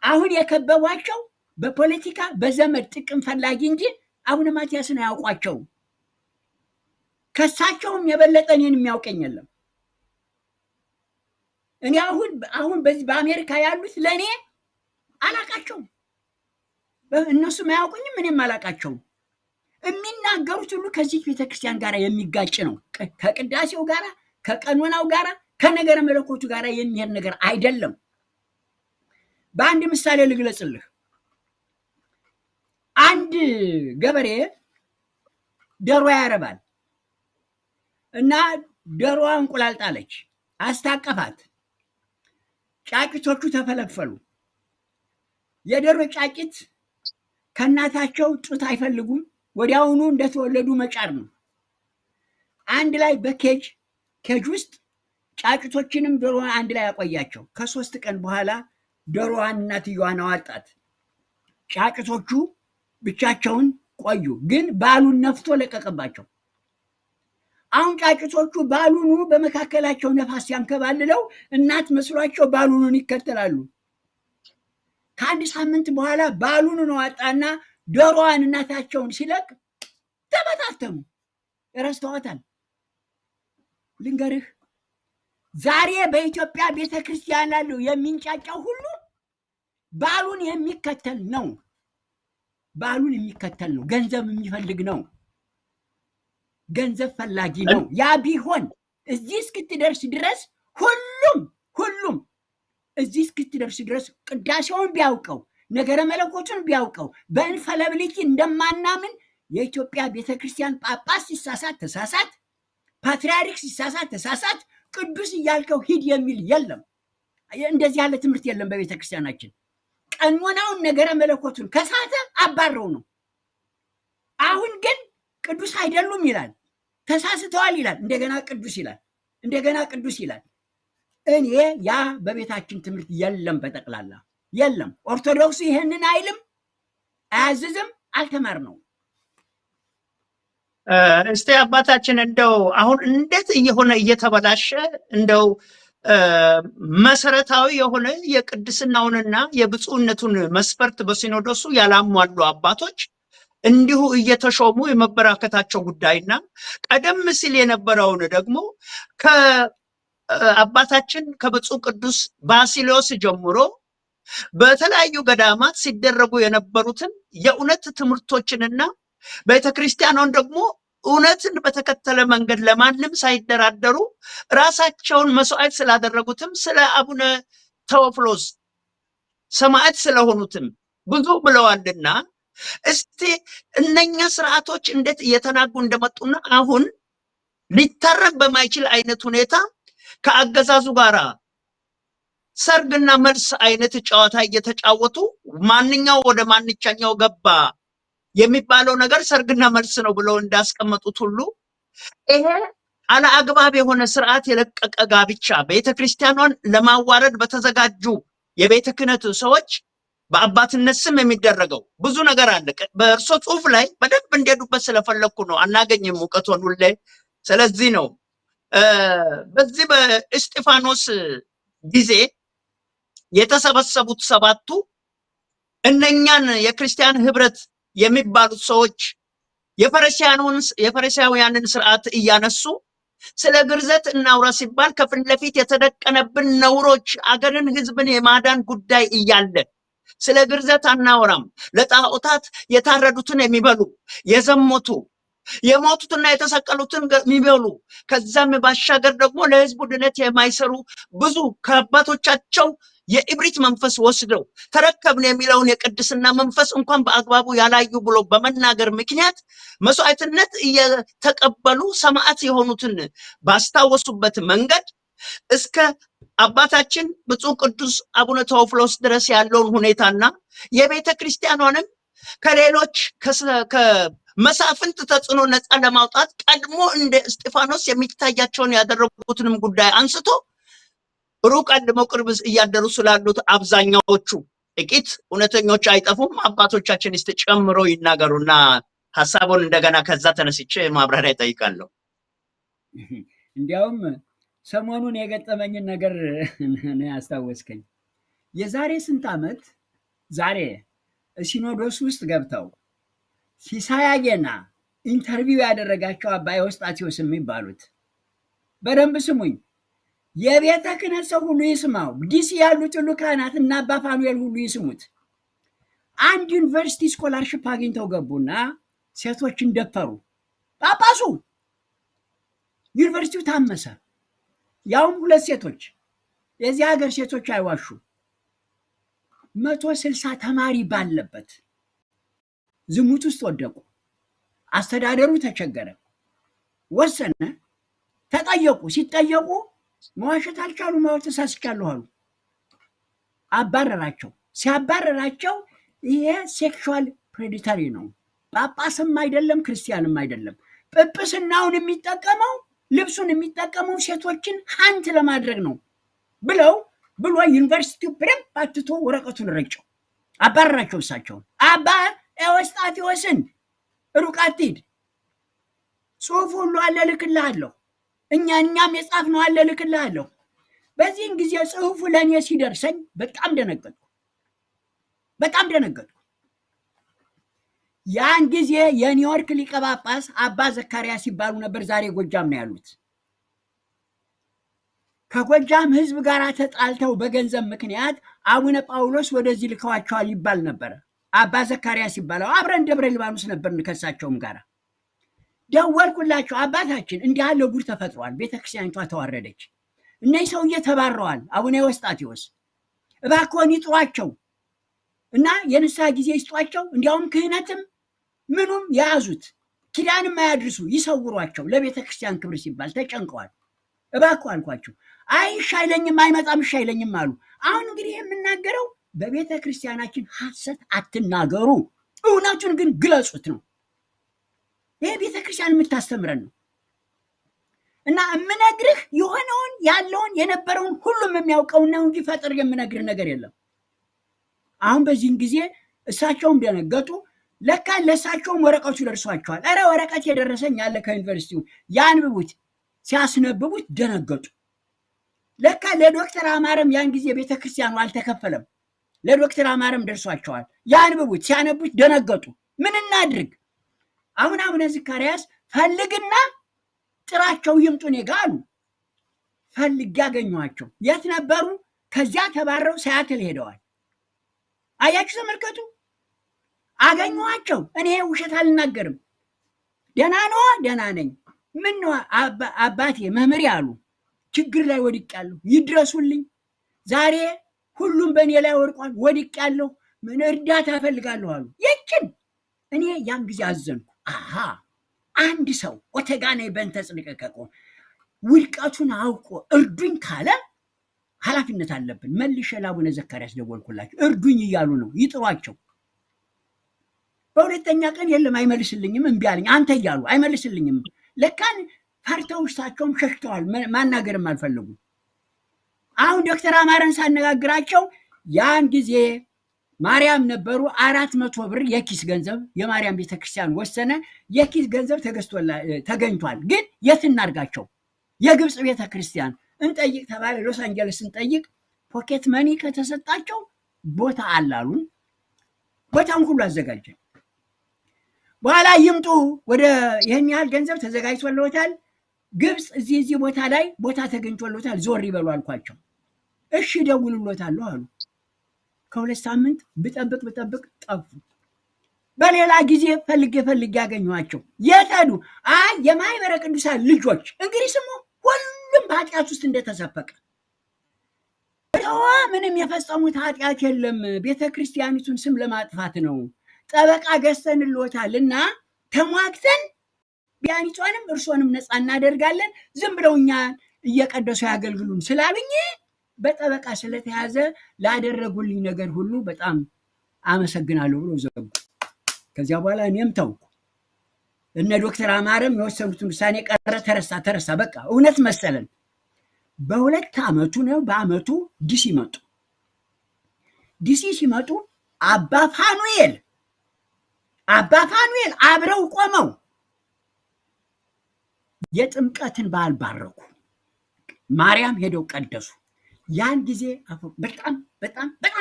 አሁን የከበቧቸው በፖለቲካ በዘመድ ጥቅም ፈላጊ እንጂ አቡነ ማትያስን አያውቋቸውም። ከሳቸውም የበለጠ እኔን የሚያውቀኝ የለም። እኔ አሁን በዚህ በአሜሪካ ያሉት ለእኔ አላቃቸውም። እነሱም አያውቁኝም፣ እኔም አላቃቸውም። የሚናገሩት ሁሉ ከዚህ ቤተክርስቲያን ጋር የሚጋጭ ነው። ከቅዳሴው ጋር፣ ከቀኖናው ጋር፣ ከነገረ መለኮቱ ጋር የሚሄድ ነገር አይደለም። በአንድ ምሳሌ ልግለጽልህ። አንድ ገበሬ ዶሮ ያረባል እና ዶሮዋ እንቁላል ጣለች። አስታቀፋት። ጫጭቶቹ ተፈለፈሉ። የዶሮ ጫጭት ከእናታቸው ጡት አይፈልጉም። ወዲያውኑ እንደተወለዱ መጫር ነው። አንድ ላይ በኬጅ ውስጥ ጫጭቶችንም ዶሮዋን አንድ ላይ ያቆያቸው። ከ3 ቀን በኋላ ዶሮዋን እናትየዋን አዋጣት። ጫጭቶቹ ብቻቸውን ቆዩ፣ ግን ባሉን ነፍቶ ለቀቀባቸው። አሁን ጫጭቶቹ ባሉኑ በመካከላቸው ነፋስ ያንከባልለው እናት መስሏቸው ባሉኑን ይከተላሉ። ከአንድ ሳምንት በኋላ ባሉኑን አወጣና ዶሮዋን እናታቸውን ሲለቅ ተበታተኑ። ረስተዋታል። ልንገርህ ዛሬ በኢትዮጵያ ቤተክርስቲያን ያለው የሚንጫጫው ሁሉ ባሉን የሚከተል ነው። ባሉን የሚከተል ነው። ገንዘብ የሚፈልግ ነው። ገንዘብ ፈላጊ ነው። ያ ቢሆን እዚህ እስክትደርስ ድረስ ሁሉም እዚህ እስክትደርስ ድረስ ቅዳሴውን ቢያውቀው ነገረ መለኮቱን ቢያውቀው በኢንፈለብሊቲ እንደማናምን የኢትዮጵያ ቤተክርስቲያን ጳጳስ ሲሳሳት ተሳሳት፣ ፓትርያርክ ሲሳሳት ተሳሳት፣ ቅዱስ እያልከው ሂድ የሚል የለም። እንደዚህ ያለ ትምህርት የለም በቤተክርስቲያናችን። ቀኖናውን ነገረ መለኮቱን ከሳተ አባረው ነው። አሁን ግን ቅዱስ አይደሉም ይላል፣ ተሳስተዋል ይላል፣ እንደገና ቅዱስ ይላል፣ እንደገና ቅዱስ ይላል። እኔ ያ በቤታችን ትምህርት የለም፣ በጠቅላላ የለም። ኦርቶዶክሱ ይህንን አይልም፣ አያዝዝም፣ አልተማርነው። እስቲ አባታችን እንደው አሁን እንዴት እየሆነ እየተበላሸ እንደው መሰረታዊ የሆነ የቅድስናውንና የብፁዕነቱን መስፈርት በሲኖዶሱ ያላሟሉ አባቶች እንዲሁ እየተሾሙ የመበራከታቸው ጉዳይና ቀደም ሲል የነበረውን ደግሞ ከአባታችን ከብፁዕ ቅዱስ ባሲሊዮስ ጀምሮ በተለያዩ ገዳማት ሲደረጉ የነበሩትን የእውነት ትምህርቶችንና ቤተክርስቲያኗን ደግሞ እውነትን በተከተለ መንገድ ለማንም ሳይደራደሩ ራሳቸውን መስዋዕት ስላደረጉትም ስለ አቡነ ቴዎፍሎስ ሰማዕት ስለሆኑትም ብዙ ብለዋልና እስቲ እነኛ ስርዓቶች እንዴት እየተናጉ እንደመጡና አሁን ሊታረም በማይችል አይነት ሁኔታ ከአገዛዙ ጋራ ሰርግና መልስ አይነት ጨዋታ እየተጫወቱ ማንኛው ወደ ማንኛው ገባ የሚባለው ነገር ሰርግና መልስ ነው ብለው እንዳስቀመጡት ሁሉ ይሄ አለአግባብ የሆነ ስርዓት የለቀቀ ጋብቻ ቤተክርስቲያኗን ለማዋረድ በተዘጋጁ የቤተ ክህነት ሰዎች በአባትነት ስም የሚደረገው ብዙ ነገር አለ። በእርሶ ጽሁፍ ላይ በደንብ እንዲሄዱበት ስለፈለኩ ነው። አናገኝም እውቀቱን ሁሌ። ስለዚህ ነው በዚህ በእስጢፋኖስ ጊዜ የተሰበሰቡት ሰባቱ እነኛን የክርስቲያን ህብረት የሚባሉት ሰዎች የፈሪሳውያንን ስርዓት እያነሱ ስለ ግርዘት እናውራ ሲባል ከፊት ለፊት የተደቀነብን ነውሮች አገርን ህዝብን የማዳን ጉዳይ እያለ ስለ ግርዘት አናወራም። ለጣዖታት የታረዱትን የሚበሉ የዘሞቱ የሞቱትና የተሰቀሉትን የሚበሉ ከዛም ባሻገር ደግሞ ለህዝቡ ድነት የማይሰሩ ብዙ ከአባቶቻቸው የእብሪት መንፈስ ወስደው ተረከብን የሚለውን የቅድስና መንፈስ እንኳን በአግባቡ ያላዩ ብሎ በመናገር ምክንያት መስዋዕትነት እየተቀበሉ ሰማዕት የሆኑትን ባስታወሱበት መንገድ እስከ አባታችን ብፁዕ ቅዱስ አቡነ ቴዎፍሎስ ድረስ ያለውን ሁኔታና የቤተ ክርስቲያኗንም ከሌሎች ከመሳፍንት ተጽዕኖ ነፃ ለማውጣት ቀድሞ እንደ እስጢፋኖስ የሚታያቸውን ያደረጉትንም ጉዳይ አንስቶ ሩቅ አልመው ቅርብ እያደሩ ስላሉት አብዛኛዎቹ ጥቂት እውነተኞች አይጠፉም። አባቶቻችን እስቲ ጨምሮ ይናገሩና ሐሳቡን እንደገና ከዛ ተነስቼ ማብራሪያ እጠይቃለሁ። እንዲያውም ሰሞኑን የገጠመኝን ነገር ነው ያስታወስከኝ። የዛሬ ስንት ዓመት ዛሬ ሲኖዶስ ውስጥ ገብተው ሲሳያጌና ኢንተርቪው ያደረጋቸው አባ ኤዎስጣቴዎስ የሚባሉት በደንብ ስሙኝ። የቤተ ክህነት ሰው ሁሉ ይስማው። ዲሲ ያሉት ሁሉ ካህናት እና አባ ፋኑኤል ሁሉ ይስሙት። አንድ ዩኒቨርሲቲ ስኮላርሽፕ አግኝተው ገቡና ሴቶችን ደፈሩ። ጳጳሱ ዩኒቨርሲቲው ታመሰ። ያውም 2 ሴቶች። የዚህ ሀገር ሴቶች አይዋሹ። 160 ተማሪ ባለበት ዝሙት ውስጥ ወደቁ። አስተዳደሩ ተቸገረ፣ ወሰነ። ተጠየቁ። ሲጠየቁ መዋሸት አልቻሉ። ማወቅ ተሳስቻለሁ አሉ። አባረራቸው። ሲያባረራቸው ይሄ ሴክሹዋል ፕሬዲተሪ ነው፣ ጳጳስም አይደለም ክርስቲያንም አይደለም። ጵጵስናውን የሚጠቀመው ልብሱን የሚጠቀመው ሴቶችን ሀንት ለማድረግ ነው ብሎ ዩኒቨርሲቲው በደንብ አትቶ ወረቀቱን ረጨው፣ አባረራቸው። እሳቸውን አባ ኤዎስጣቴዎስን ሩቅ አትሂድ፣ ጽሑፍ ሁሉ አለ ልክልሃለሁ፣ እኛም የጻፍነው አለ ልክልሃለሁ። በዚህን ጊዜ ጽሑፉ ለእኔ ሲደርሰኝ በጣም ደነገጥኩ። ያን ጊዜ የኒውዮርክ ሊቀ ጳጳስ አባ ዘካርያስ ይባሉ ነበር። ዛሬ ጎጃም ነው ያሉት። ከጎጃም ህዝብ ጋር ተጣልተው በገንዘብ ምክንያት አቡነ ጳውሎስ ወደዚህ ልከዋቸዋል ይባል ነበር። አባ ዘካርያስ ይባላል። አብረን ደብረ ሊባኖስ ነበር ከሳቸውም ጋር። ደወልኩላቸው። አባታችን እንዲህ ያለ ጉድ ተፈጥሯል፣ ቤተክርስቲያኒቷ ተዋረደች፣ እነዚህ ሰውዬ ተባረዋል፣ አቡነ ኤዎስጣቴዎስ እባክዎን ይጥሯቸው እና የንስሐ ጊዜ ይስጧቸው፣ እንዲያውም ክህነትም ምኑም የያዙት ኪዳንም አያድርሱ፣ ይሰውሯቸው፣ ለቤተ ክርስቲያን ክብር ሲባል ተጨንቀዋል፣ እባክዎ አልኳቸው። አይ እሺ አይለኝም፣ አይመጣም፣ እሺ አይለኝም አሉ። አሁን እንግዲህ የምናገረው በቤተ ክርስቲያናችን ሐሰት አትናገሩ፣ እውነቱን ግን ግለጹት ነው። ይሄ ቤተ ክርስቲያን የምታስተምረን ነው እና የምነግርህ የሆነውን ያለውን የነበረውን ሁሉም የሚያውቀውን ነው እንጂ ፈጥር የምነግርህ ነገር የለም። አሁን በዚህን ጊዜ እሳቸውም ደነገጡ። ለካ ለእሳቸውም ወረቀቱ ደርሷቸዋል። ኧረ ወረቀት የደረሰኝ ያለ ከዩኒቨርሲቲው ያንብቡት። ሲያስነብቡት ደነገጡ። ለካ ለዶክተር አማረም ያን ጊዜ ቤተክርስቲያኑ አልተከፈለም፣ ለዶክተር አማረም ደርሷቸዋል። ያንብቡት። ሲያነቡት ደነገጡ። ምን እናድርግ? አሁን አቡነ ዘካርያስ ፈልግና ጥራቸው ይምጡ እኔ ጋ አሉ። ፈልግ ያገኘኋቸው። የት ነበሩ? ከዚያ ተባረው ሳያትል ሄደዋል። አያችሁ፣ ተመልከቱ። አገኘኋቸው። እኔ ውሸት አልናገርም። ደህና ነዋ? ደህና ነኝ። ምን ነው አባቴ መምህር አሉ። ችግር ላይ ወድቄያለሁ፣ ይድረሱልኝ። ዛሬ ሁሉም በእኔ ላይ ወድቋል፣ ወድቄያለሁ፣ ምን እርዳታ እፈልጋለሁ አሉ። ይችን እኔ ያን ጊዜ አዘንኩ። አሃ አንድ ሰው ወተጋኔ በእንተ ጽድቅከ ውድቀቱን አውቆ እርዱኝ ካለ ኃላፊነት አለብን። መልሼ ለአቡነ ዘካርያስ ደወልኩላቸው። እርዱኝ እያሉ ነው፣ ይጥሯቸው። በሁለተኛ ቀን የለም አይመልስልኝም፣ እምቢ አለኝ። አንተ እያሉ አይመልስልኝም። ለካን ፈርተው እሳቸውም ሸሽተዋል፣ ማናገርም አልፈለጉም። አሁን ዶክተር አማረን ሳነጋግራቸው ያን ጊዜ ማርያም ነበሩ። 400 ብር የኪስ ገንዘብ የማርያም ቤተክርስቲያን ወሰነ። የኪስ ገንዘብ ተገኝቷል። ግን የት እናርጋቸው? የግብፅ ቤተክርስቲያን እንጠይቅ ተባለ። ሎስ አንጀለስ እንጠይቅ። ፖኬት መኒ ከተሰጣቸው ቦታ አላሉን። ቦታውን ሁሉ አዘጋጀን። በኋላ ይምጡ፣ ወደ ይህን ያህል ገንዘብ ተዘጋጅቶልዎታል፣ ግብፅ እዚህ ቦታ ላይ ቦታ ተገኝቶልዎታል፣ ዞር ይበሉ አልኳቸው። እሺ ደውልልዎታለሁ አሉ። ከሁለት ሳምንት ብጠብቅ ጠፉ። በሌላ ጊዜ ፈልጌ ያገኘኋቸው። የት ሄዱ? አይ የማኅበረ ቅዱሳን ልጆች። እንግዲህ ስሙ፣ ሁሉም በኃጢአት ውስጥ እንደተሰፈቀ ምንም የፈጸሙት ኃጢአት የለም፣ ቤተ ክርስቲያኒቱን ስም ለማጥፋት ነው። ጠበቃ ገዝተንልዎታልና ተሟግተን ቢያኒቷንም እርሶንም ነፃ እናደርጋለን፣ ዝም ብለው እኛን እየቀደሱ ያገልግሉን ስላሉኝ በጠበቃ ስለተያዘ ላደረጉልኝ ነገር ሁሉ በጣም አመሰግናለሁ ብሎ ዘጉ። ከዚያ በኋላ እኔም ተውኩ። እነ ዶክተር አማረም የወሰኑትን ውሳኔ ቀረ፣ ተረሳ። በቃ እውነት መሰለን። በሁለት ዓመቱ ነው፣ በዓመቱ ዲሲ መጡ። ዲሲ ሲመጡ አባ ፋኑኤል አብረው ቆመው የጥምቀትን በዓል ባረኩ። ማርያም ሄደው ቀደሱ። ያን ጊዜ በጣም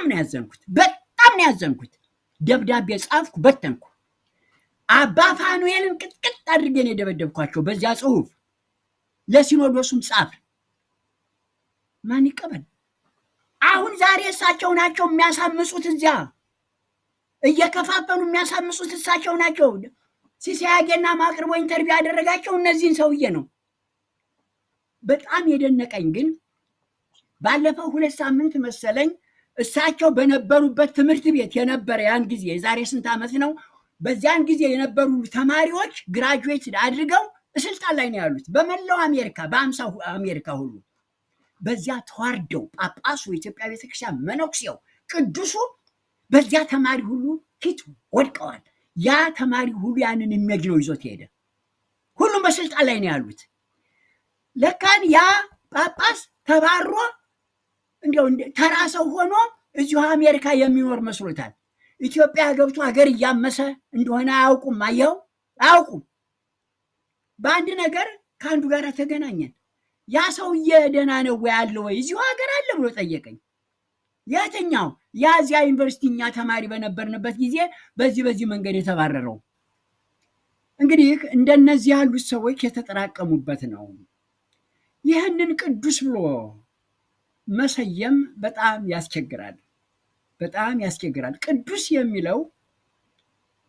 ነው ያዘንኩት። ደብዳቤ ጻፍኩ፣ በተንኩ። አባ ፋኑኤልን ቅጥቅጥ አድርገን የደበደብኳቸው በዚያ ጽሁፍ። ለሲኖዶሱም ጻፍ። ማን ይቀበል? አሁን ዛሬ እሳቸው ናቸው የሚያሳምጹት፣ እዚያ እየከፋፈሉ የሚያሳምጹት እሳቸው ናቸው። ሲሳያጌና ማቅርቦ ኢንተርቪው ያደረጋቸው እነዚህን ሰውዬ ነው። በጣም የደነቀኝ ግን ባለፈው 2 ሳምንት መሰለኝ እሳቸው በነበሩበት ትምህርት ቤት የነበረ ያን ጊዜ የዛሬ ስንት ዓመት ነው፣ በዚያን ጊዜ የነበሩ ተማሪዎች ግራጁዌት አድርገው ስልጣን ላይ ነው ያሉት። በመላው አሜሪካ፣ በ50 አሜሪካ ሁሉ በዚያ ተዋርደው ጳጳሱ፣ የኢትዮጵያ ቤተክርስቲያን መነኩሴው፣ ቅዱሱ በዚያ ተማሪ ሁሉ ፊት ወድቀዋል። ያ ተማሪ ሁሉ ያንን ኢሜጅ ነው ይዞት ሄደ። ሁሉም በስልጣን ላይ ነው ያሉት። ለካን ያ ጳጳስ ተባሮ እንደው ተራ ሰው ሆኖ እዚሁ አሜሪካ የሚኖር መስሎታል። ኢትዮጵያ ገብቶ ሀገር እያመሰ እንደሆነ አያውቁም። አያውቁም። በአንድ ነገር ከአንዱ ጋር ተገናኘን። ያ ሰውዬ ደህና ነው ወይ አለ ወይ እዚሁ ሀገር አለ ብሎ ጠየቀኝ። የትኛው ያዚያ ዩኒቨርሲቲኛ ተማሪ በነበርንበት ጊዜ በዚህ መንገድ የተባረረው? እንግዲህ እንደነዚህ ያሉት ሰዎች የተጠራቀሙበት ነው። ይህንን ቅዱስ ብሎ መሰየም በጣም ያስቸግራል፣ በጣም ያስቸግራል። ቅዱስ የሚለው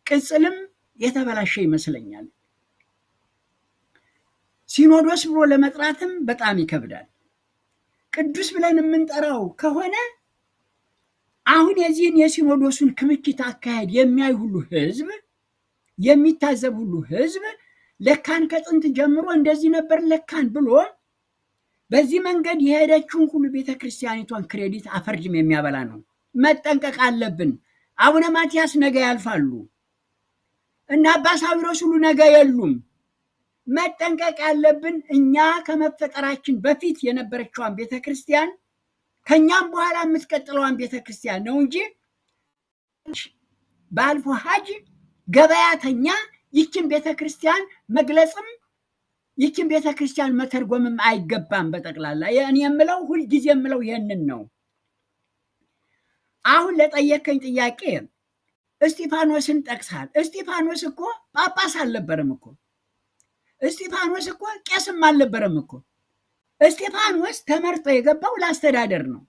ቅጽልም የተበላሸ ይመስለኛል። ሲኖዶስ ብሎ ለመጥራትም በጣም ይከብዳል። ቅዱስ ብለን የምንጠራው ከሆነ አሁን የዚህን የሲኖዶሱን ክምችት አካሄድ የሚያይ ሁሉ ህዝብ፣ የሚታዘብ ሁሉ ህዝብ ለካን ከጥንት ጀምሮ እንደዚህ ነበር ለካን ብሎ በዚህ መንገድ የሄደችውን ሁሉ ቤተክርስቲያኒቷን ክሬዲት አፈርጅም የሚያበላ ነው። መጠንቀቅ አለብን። አቡነ ማትያስ ነገ ያልፋሉ እና አባ ሳዊሮስ ሁሉ ነገ የሉም። መጠንቀቅ ያለብን እኛ ከመፈጠራችን በፊት የነበረችዋን ቤተክርስቲያን ከኛም በኋላ የምትቀጥለዋን ቤተክርስቲያን ነው እንጂ ባልፎ ሀጅ ገበያተኛ ይችን ቤተክርስቲያን መግለጽም ይችን ቤተክርስቲያን መተርጎምም አይገባም። በጠቅላላ እኔ የምለው ሁልጊዜ የምለው ይሄንን ነው። አሁን ለጠየቀኝ ጥያቄ እስጢፋኖስን ጠቅሳል። እስጢፋኖስ እኮ ጳጳስ አልነበረም እኮ። እስጢፋኖስ እኮ ቄስም አልነበረም እኮ። እስጢፋኖስ ተመርጦ የገባው ለአስተዳደር ነው።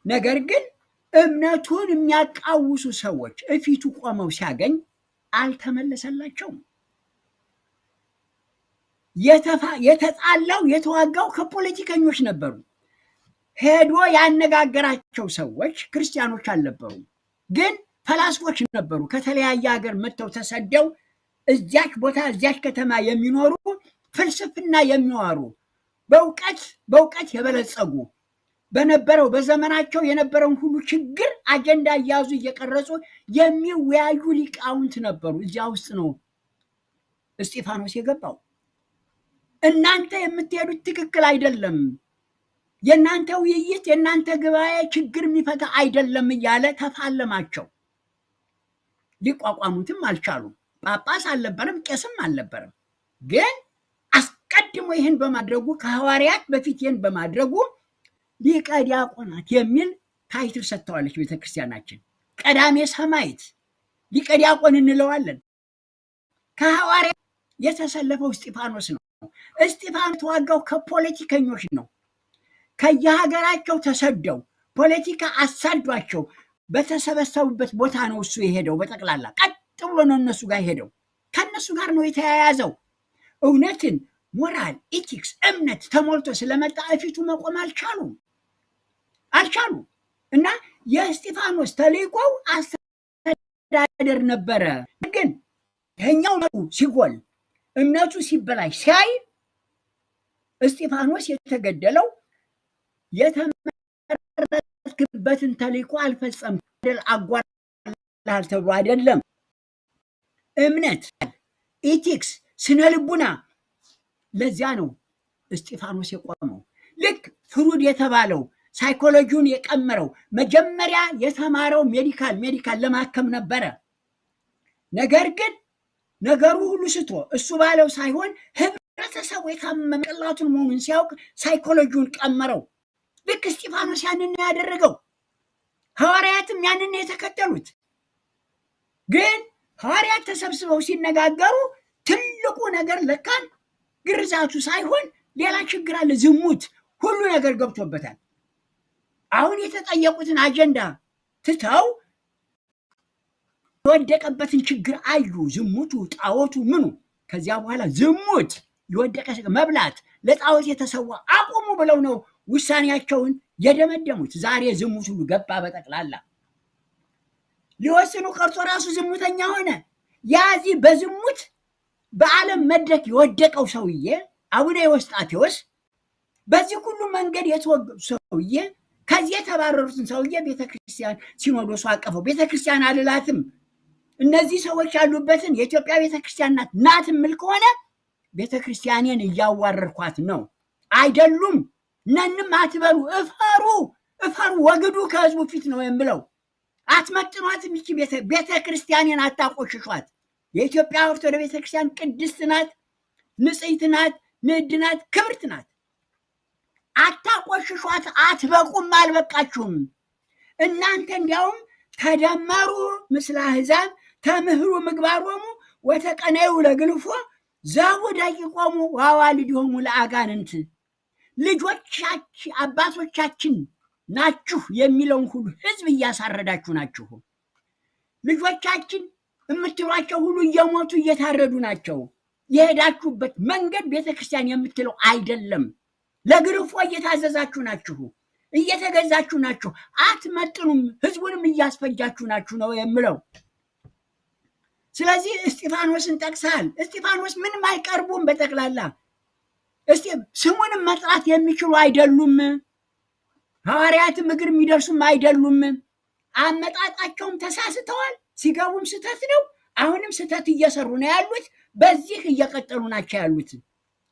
ነገር ግን እምነቱን የሚያቃውሱ ሰዎች እፊቱ ቆመው ሲያገኝ አልተመለሰላቸውም። የተጣላው የተዋጋው ከፖለቲከኞች ነበሩ። ሄዶ ያነጋገራቸው ሰዎች ክርስቲያኖች አልነበሩም፣ ግን ፈላስፎች ነበሩ። ከተለያየ ሀገር መጥተው ተሰደው እዚያች ቦታ እዚያች ከተማ የሚኖሩ ፍልስፍና የሚዋሩ በእውቀት የበለጸጉ በነበረው በዘመናቸው የነበረውን ሁሉ ችግር አጀንዳ እያዙ እየቀረጹ የሚወያዩ ሊቃውንት ነበሩ። እዚያ ውስጥ ነው እስጢፋኖስ የገባው። እናንተ የምትሄዱት ትክክል አይደለም፣ የእናንተ ውይይት የእናንተ ጉባኤ ችግር የሚፈታ አይደለም እያለ ተፋለማቸው። ሊቋቋሙትም አልቻሉም። ጳጳስ አልነበረም፣ ቄስም አልነበረም። ግን አስቀድሞ ይህን በማድረጉ ከሐዋርያት በፊት ይህን በማድረጉ ሊቀ ዲያቆናት የሚል ታይትል ሰጥተዋለች ቤተክርስቲያናችን። ቀዳሜ ሰማዕት ሊቀ ዲያቆን እንለዋለን። ከሐዋርያት የተሰለፈው እስጢፋኖስ ነው። እስጢፋኖስ ተዋጋው ከፖለቲከኞች ነው። ከየሀገራቸው ተሰደው ፖለቲካ አሳዷቸው በተሰበሰቡበት ቦታ ነው እሱ የሄደው። በጠቅላላ ቀጥ ብሎ ነው እነሱ ጋር ሄደው፣ ከነሱ ጋር ነው የተያያዘው። እውነትን፣ ሞራል፣ ኢቲክስ፣ እምነት ተሞልቶ ስለመጣ እፊቱ መቆም አልቻሉም። እና የእስጢፋኖስ ተልእኮው አስተዳደር ነበረ። ግን ይኸኛው ሲጎል እምነቱ ሲበላሽ ሲያይ እስጢፋኖስ የተገደለው የተመረጥክበትን ተልእኮ አልፈጸምክም አጓድለሃል ተብሎ አይደለም። እምነት፣ ኢቲክስ፣ ስነ ልቡና፣ ለዚያ ነው እስጢፋኖስ የቆመው። ልክ ፍሩድ የተባለው ሳይኮሎጂውን የቀመረው መጀመሪያ የተማረው ሜዲካል ለማከም ነበረ። ነገር ግን ነገሩ ሁሉ ስቶ እሱ ባለው ሳይሆን ህብረተሰቡ የታመመ ጭንቅላቱን መሆኑን ሲያውቅ ሳይኮሎጂውን ቀመረው። ልክ እስጢፋኖስ ያንን ያደረገው፣ ሐዋርያትም ያንን የተከተሉት። ግን ሐዋርያት ተሰብስበው ሲነጋገሩ ትልቁ ነገር ለካን ግርዛቱ ሳይሆን ሌላ ችግር አለ፣ ዝሙት፣ ሁሉ ነገር ገብቶበታል። አሁን የተጠየቁትን አጀንዳ ትተው የወደቀበትን ችግር አዩ። ዝሙቱ፣ ጣዖቱ፣ ምኑ። ከዚያ በኋላ ዝሙት የወደቀ መብላት፣ ለጣዖት የተሰዋ አቁሙ ብለው ነው ውሳኔያቸውን የደመደሙት። ዛሬ ዝሙት ሁሉ ገባ በጠቅላላ። ሊወስኑ ቀርቶ ራሱ ዝሙተኛ ሆነ። ያዚ በዝሙት በዓለም መድረክ የወደቀው ሰውዬ አቡነ ኤዎስጣቴዎስ፣ በዚህ ሁሉ መንገድ የተወገዱ ሰውዬ፣ ከዚህ የተባረሩትን ሰውዬ ቤተክርስቲያን ሲኖዶሱ አቀፈው። ቤተክርስቲያን አልላትም፣ እነዚህ ሰዎች ያሉበትን የኢትዮጵያ ቤተክርስቲያን ናት ምል ከሆነ ቤተክርስቲያኔን እያዋረርኳት ነው። አይደሉም፣ ነንም አትበሉ፣ እፈሩ፣ ወግዱ ከህዝቡ ፊት ነው የምለው። አትመጥኗትም። ይቺ ቤተክርስቲያኔን አታቆሽሿት። የኢትዮጵያ ኦርቶዶክስ ቤተክርስቲያን ቅድስት ናት፣ ንጽሕት ናት፣ ንዕድ ናት፣ ክብርት ናት። አታቆሽሿት፣ አትበቁም፣ አልበቃችሁም። እናንተ እንዲያውም ተደመሩ ምስለ አሕዛብ ተምህሩ ምግባሮሙ ወተቀነዩ ለግልፎ ዘቡ ደቂቆሙ ወአዋልድሆሙ ለአጋንንት። ልጆቻችን አባቶቻችን ናችሁ የሚለውን ሁሉ ህዝብ እያሳረዳችሁ ናችሁ። ልጆቻችን የምትሏቸው ሁሉ እየሞቱ እየታረዱ ናቸው። የሄዳችሁበት መንገድ ቤተክርስቲያን የምትለው አይደለም። ለግርፎ እየታዘዛችሁ ናችሁ፣ እየተገዛችሁ ናችሁ። አትመጥኑም፣ ህዝቡንም እያስፈጃችሁ ናችሁ ነው የምለው። ስለዚህ እስጢፋኖስን ጠቅሰሃል። እስጢፋኖስ ምንም አይቀርቡም በጠቅላላ። እስቲ ስሙንም መጥራት የሚችሉ አይደሉም። ሐዋርያትም እግር የሚደርሱም አይደሉም። አመጣጣቸውም ተሳስተዋል። ሲገቡም ስተት ነው። አሁንም ስተት እየሰሩ ነው ያሉት። በዚህ እየቀጠሉ ናቸው ያሉት።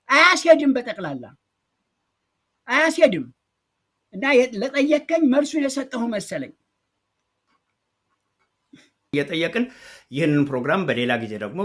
አያስሄድም፣ በጠቅላላ አያስሄድም። እና ለጠየቀኝ መልሱን የሰጠሁ መሰለኝ። የጠየቅን ይህንን ፕሮግራም በሌላ ጊዜ ደግሞ